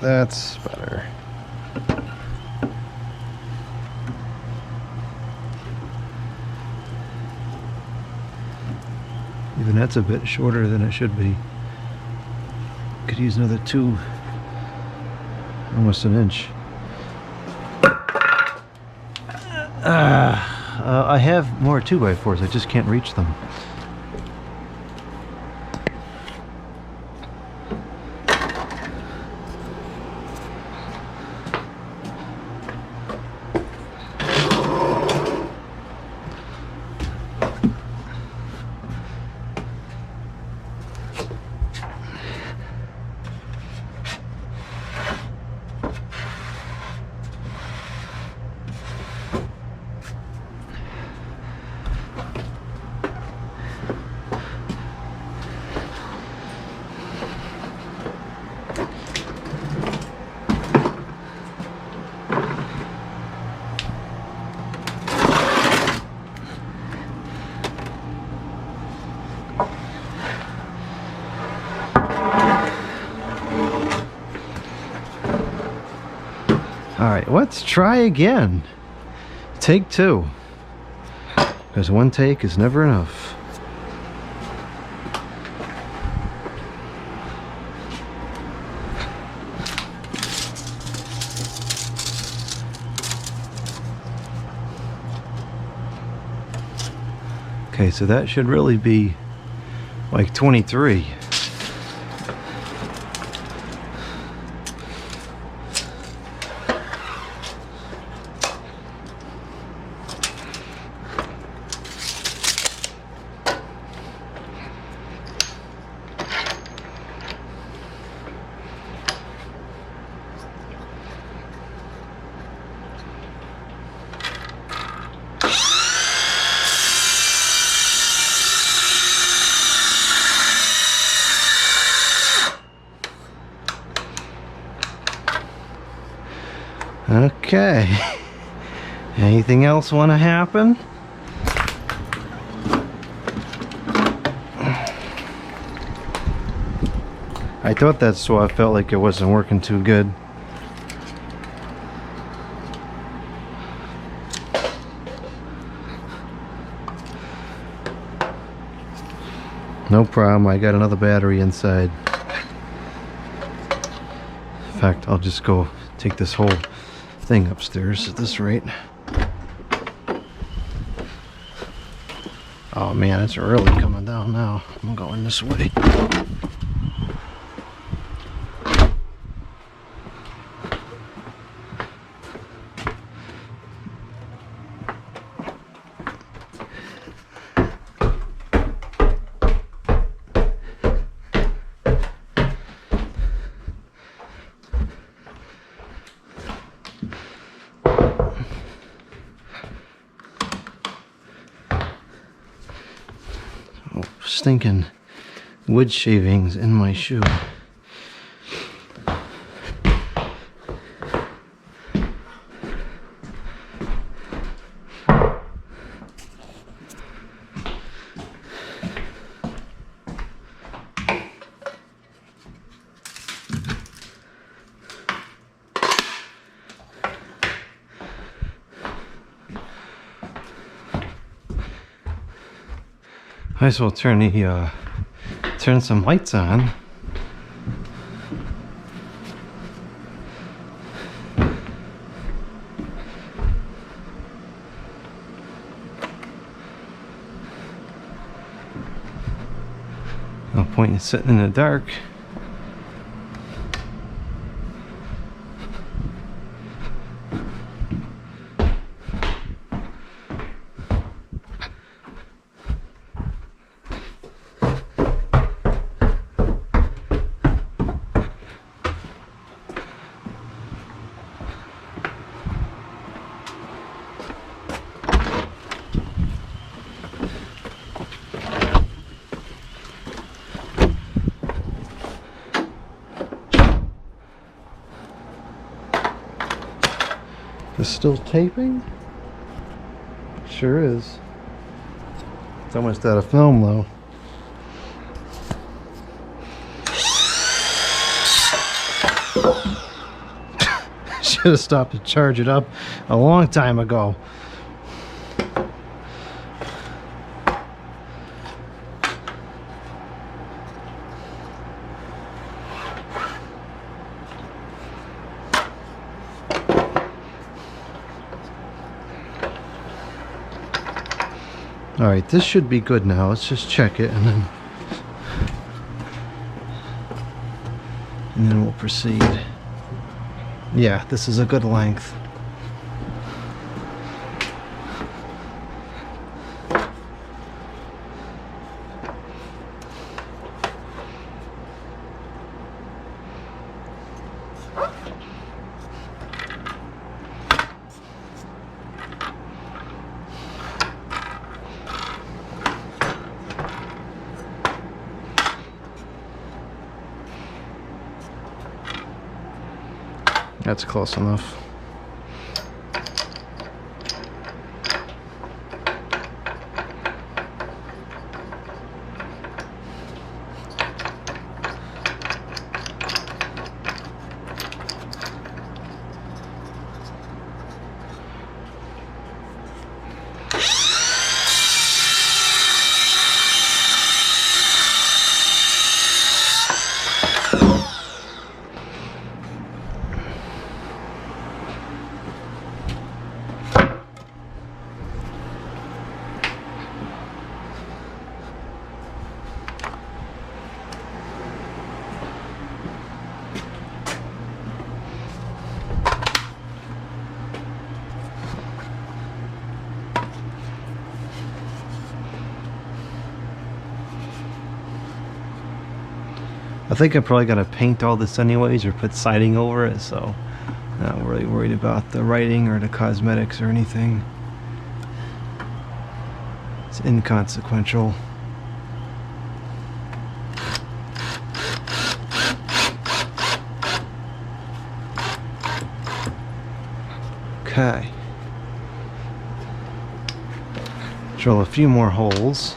That's better. Even that's a bit shorter than it should be. Could use another 2. Almost an inch. I have more 2x4s, I just can't reach them. Alright, let's try again. Take 2. Because one take is never enough. Okay, so that should really be like 23. Okay. Anything else want to happen? I thought that saw felt like it wasn't working too good. No problem, I got another battery inside. In fact, I'll just go take this whole thing upstairs at this rate. Oh man, it's really coming down now. I'm going this way. Stinking wood shavings in my shoe. Might as well turn some lights on. No point in sitting in the dark. Is still taping? Sure is. It's almost out of film though. Should have stopped to charge it up a long time ago. Alright, this should be good now. Let's just check it and then we'll proceed. Yeah, this is a good length. That's close enough. I think I'm probably gonna paint all this anyways or put siding over it, so not really worried about the writing or the cosmetics or anything. It's inconsequential. Okay. Drill a few more holes.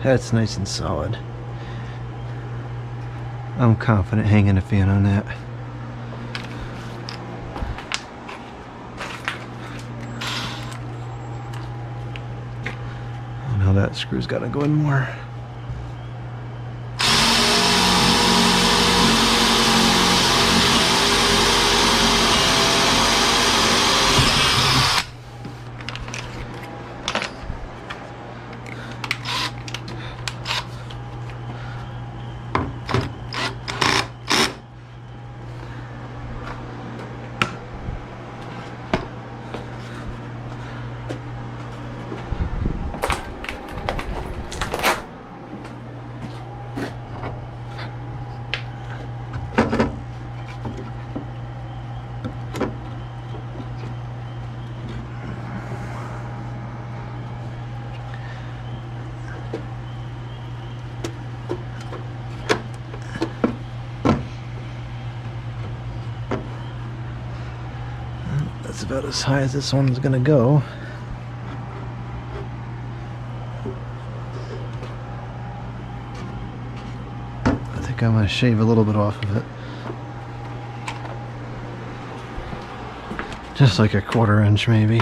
That's nice and solid. I'm confident hanging a fan on that. that screw's got to go in more. That's about as high as this one's gonna go. I think I'm gonna shave a little bit off of it. Just like a 1/4 inch maybe.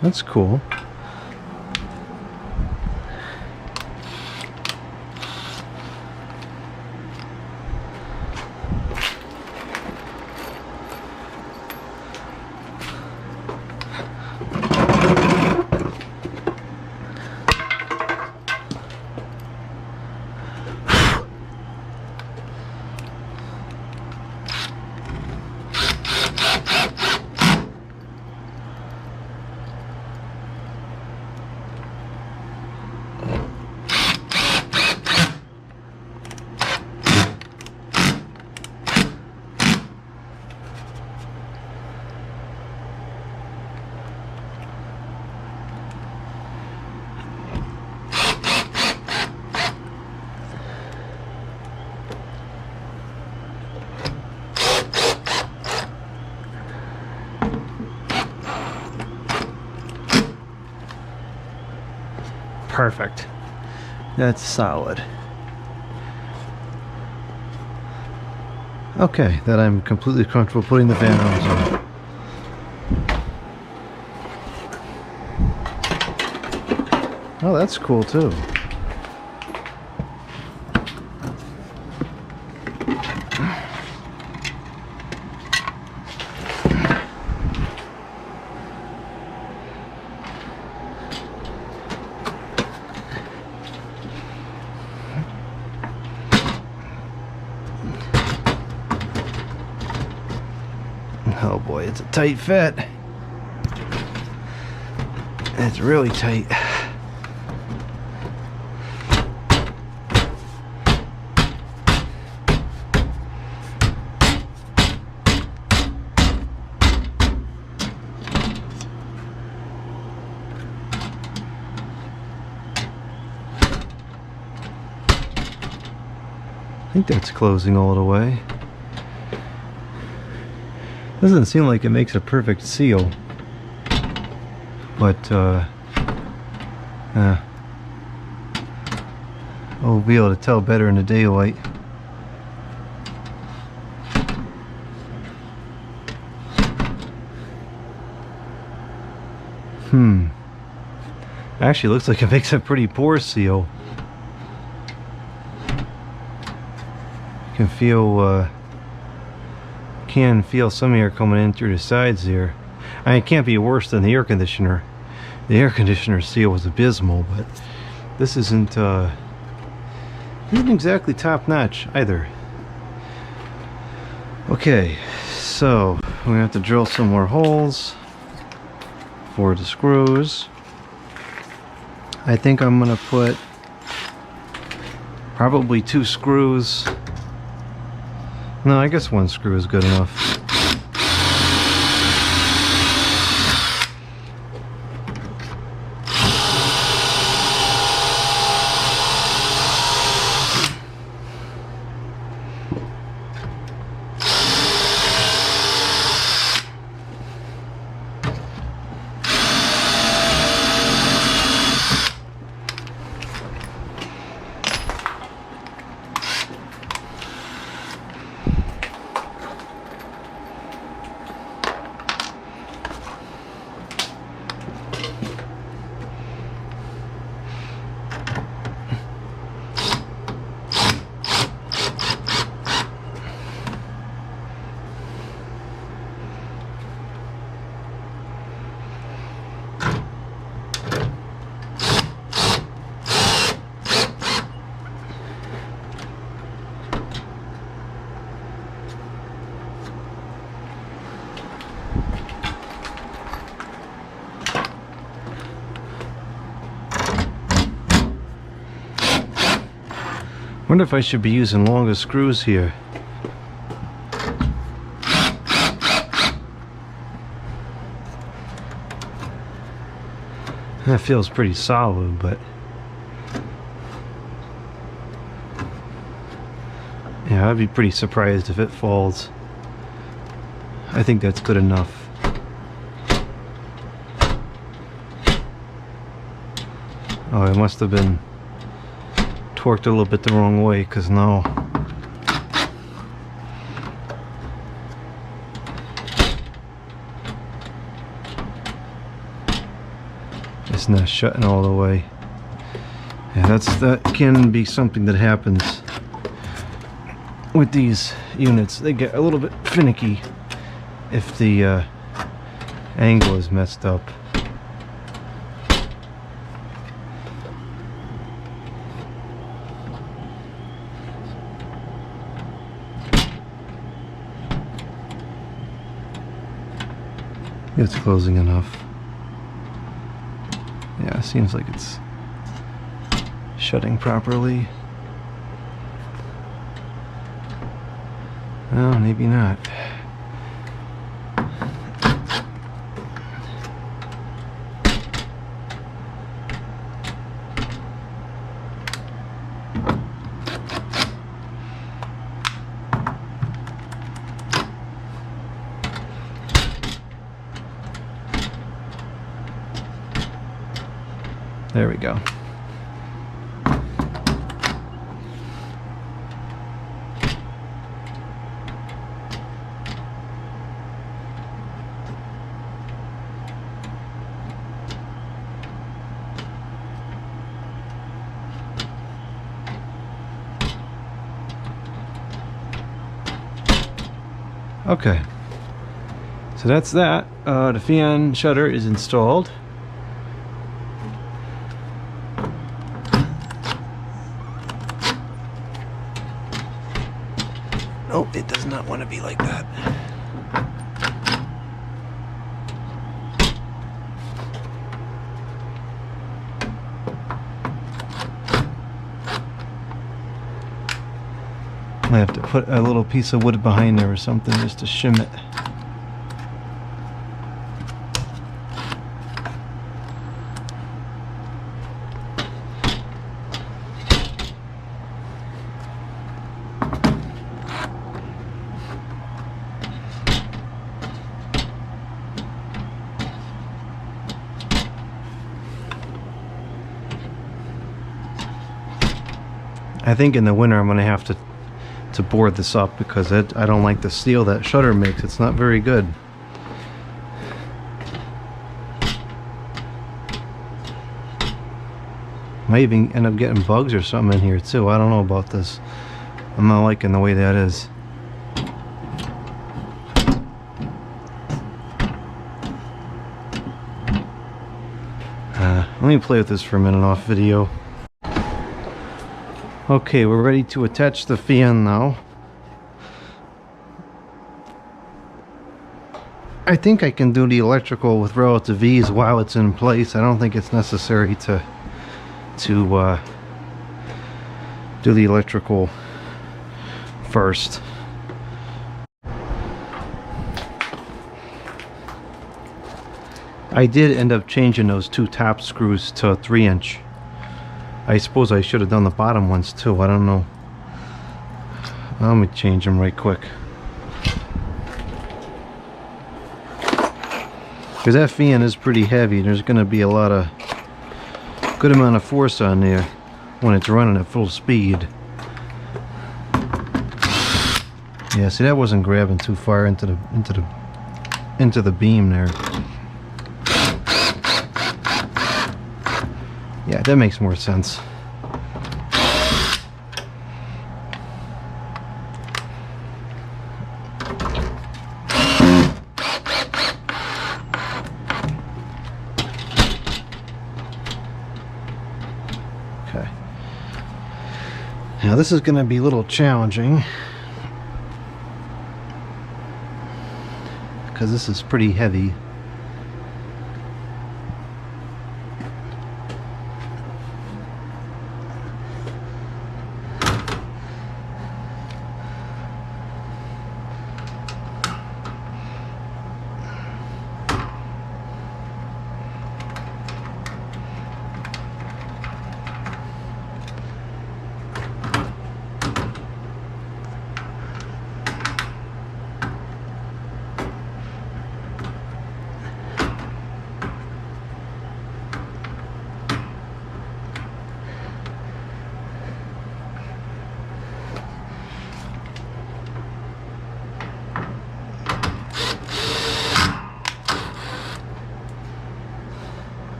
That's cool. Perfect. That's solid. Okay, that I'm completely comfortable putting the fan arms on. Oh, that's cool too. Oh boy, it's a tight fit. It's really tight. I think that's closing all the way. Doesn't seem like it makes a perfect seal, but we'll be able to tell better in the daylight. Actually looks like it makes a pretty poor seal. You can feel some air coming in through the sides here. I mean, it can't be worse than the air conditioner. The air conditioner seal was abysmal, but this isn't exactly top notch either. Okay, so we're gonna have to drill some more holes for the screws. I think I'm gonna put probably 2 screws. No, I guess 1 screw is good enough. Wonder if I should be using longer screws here. That feels pretty solid, but yeah, I'd be pretty surprised if it falls. I think that's good enough. Oh, it must have been torqued a little bit the wrong way, because now it's not shutting all the way. Yeah, that can be something that happens with these units. They get a little bit finicky if the angle is messed up. It's closing enough. Yeah, seems like it's shutting properly. Well, maybe not. There we go. Okay, so that's that. The fan shutter is installed. Oh, it does not want to be like that. I have to put a little piece of wood behind there or something just to shim it. I think in the winter I'm going to have to board this up because I don't like the steel that shutter makes. It's not very good. Might even end up getting bugs or something in here too. I don't know about this. I'm not liking the way that is. Let me play with this for a minute off video. Okay, we're ready to attach the fan now. I think I can do the electrical with relative ease while it's in place. I don't think it's necessary to do the electrical first. I did end up changing those two top screws to a 3-inch. I suppose I should have done the bottom ones too. I don't know. Let me change them right quick. Because that fan is pretty heavy. There's going to be a lot of good amount of force on there when it's running at full speed. Yeah, see, that wasn't grabbing too far into the beam there. Yeah, that makes more sense. Okay. Now this is going to be a little challenging because this is pretty heavy.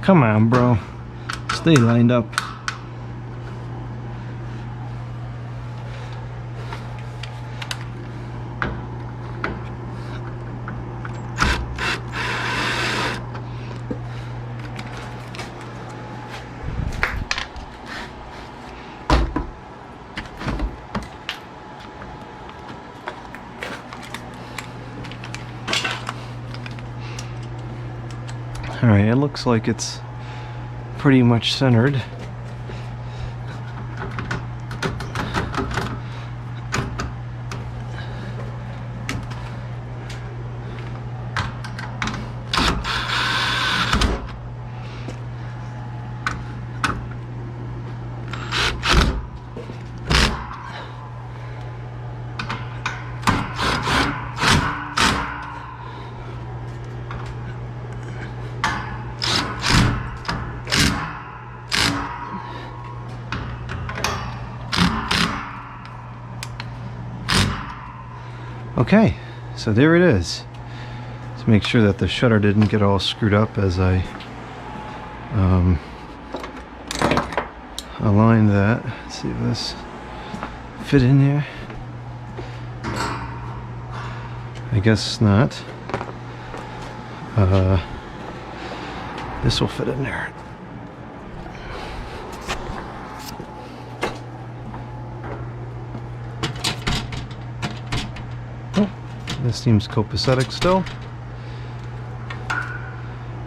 Come on, bro. Stay lined up. Alright, it looks like it's pretty much centered. Okay, so there it is. Let's make sure that the shutter didn't get all screwed up as I aligned that. Let's see if this fit in there. I guess not. This will fit in there. This seems copacetic still.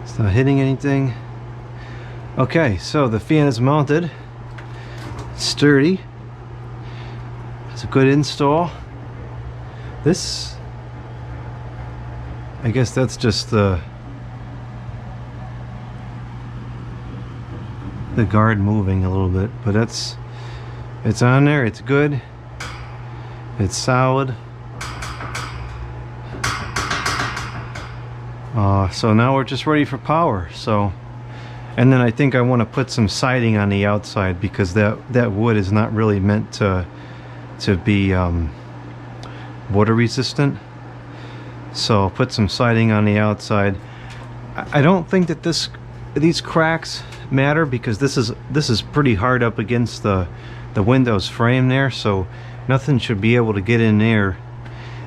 It's not hitting anything. Okay, so the fan is mounted. It's sturdy. It's a good install. This, I guess that's just the guard moving a little bit, but it's on there. It's good. It's solid. So now we're just ready for power. So, and then I think I want to put some siding on the outside because that wood is not really meant to be water resistant. So I'll put some siding on the outside. I don't think that these cracks matter because this is pretty hard up against the window's frame there, so nothing should be able to get in there.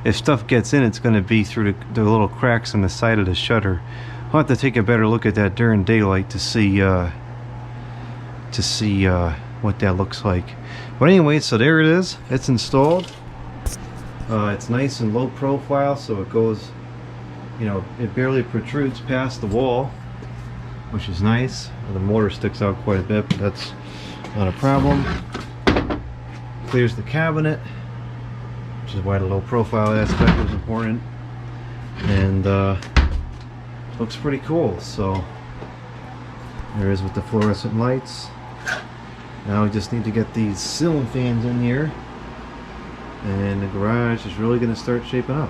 If stuff gets in, it's going to be through the little cracks on the side of the shutter. I'll have to take a better look at that during daylight to see what that looks like. But anyway, so there it is. It's installed. It's nice and low profile, so it goes, you know, it barely protrudes past the wall, which is nice. The mortar sticks out quite a bit, but that's not a problem. Clears the cabinet, which is why the low profile aspect was important, and looks pretty cool. So there is with the fluorescent lights. Now we just need to get these ceiling fans in here, and the garage is really going to start shaping up.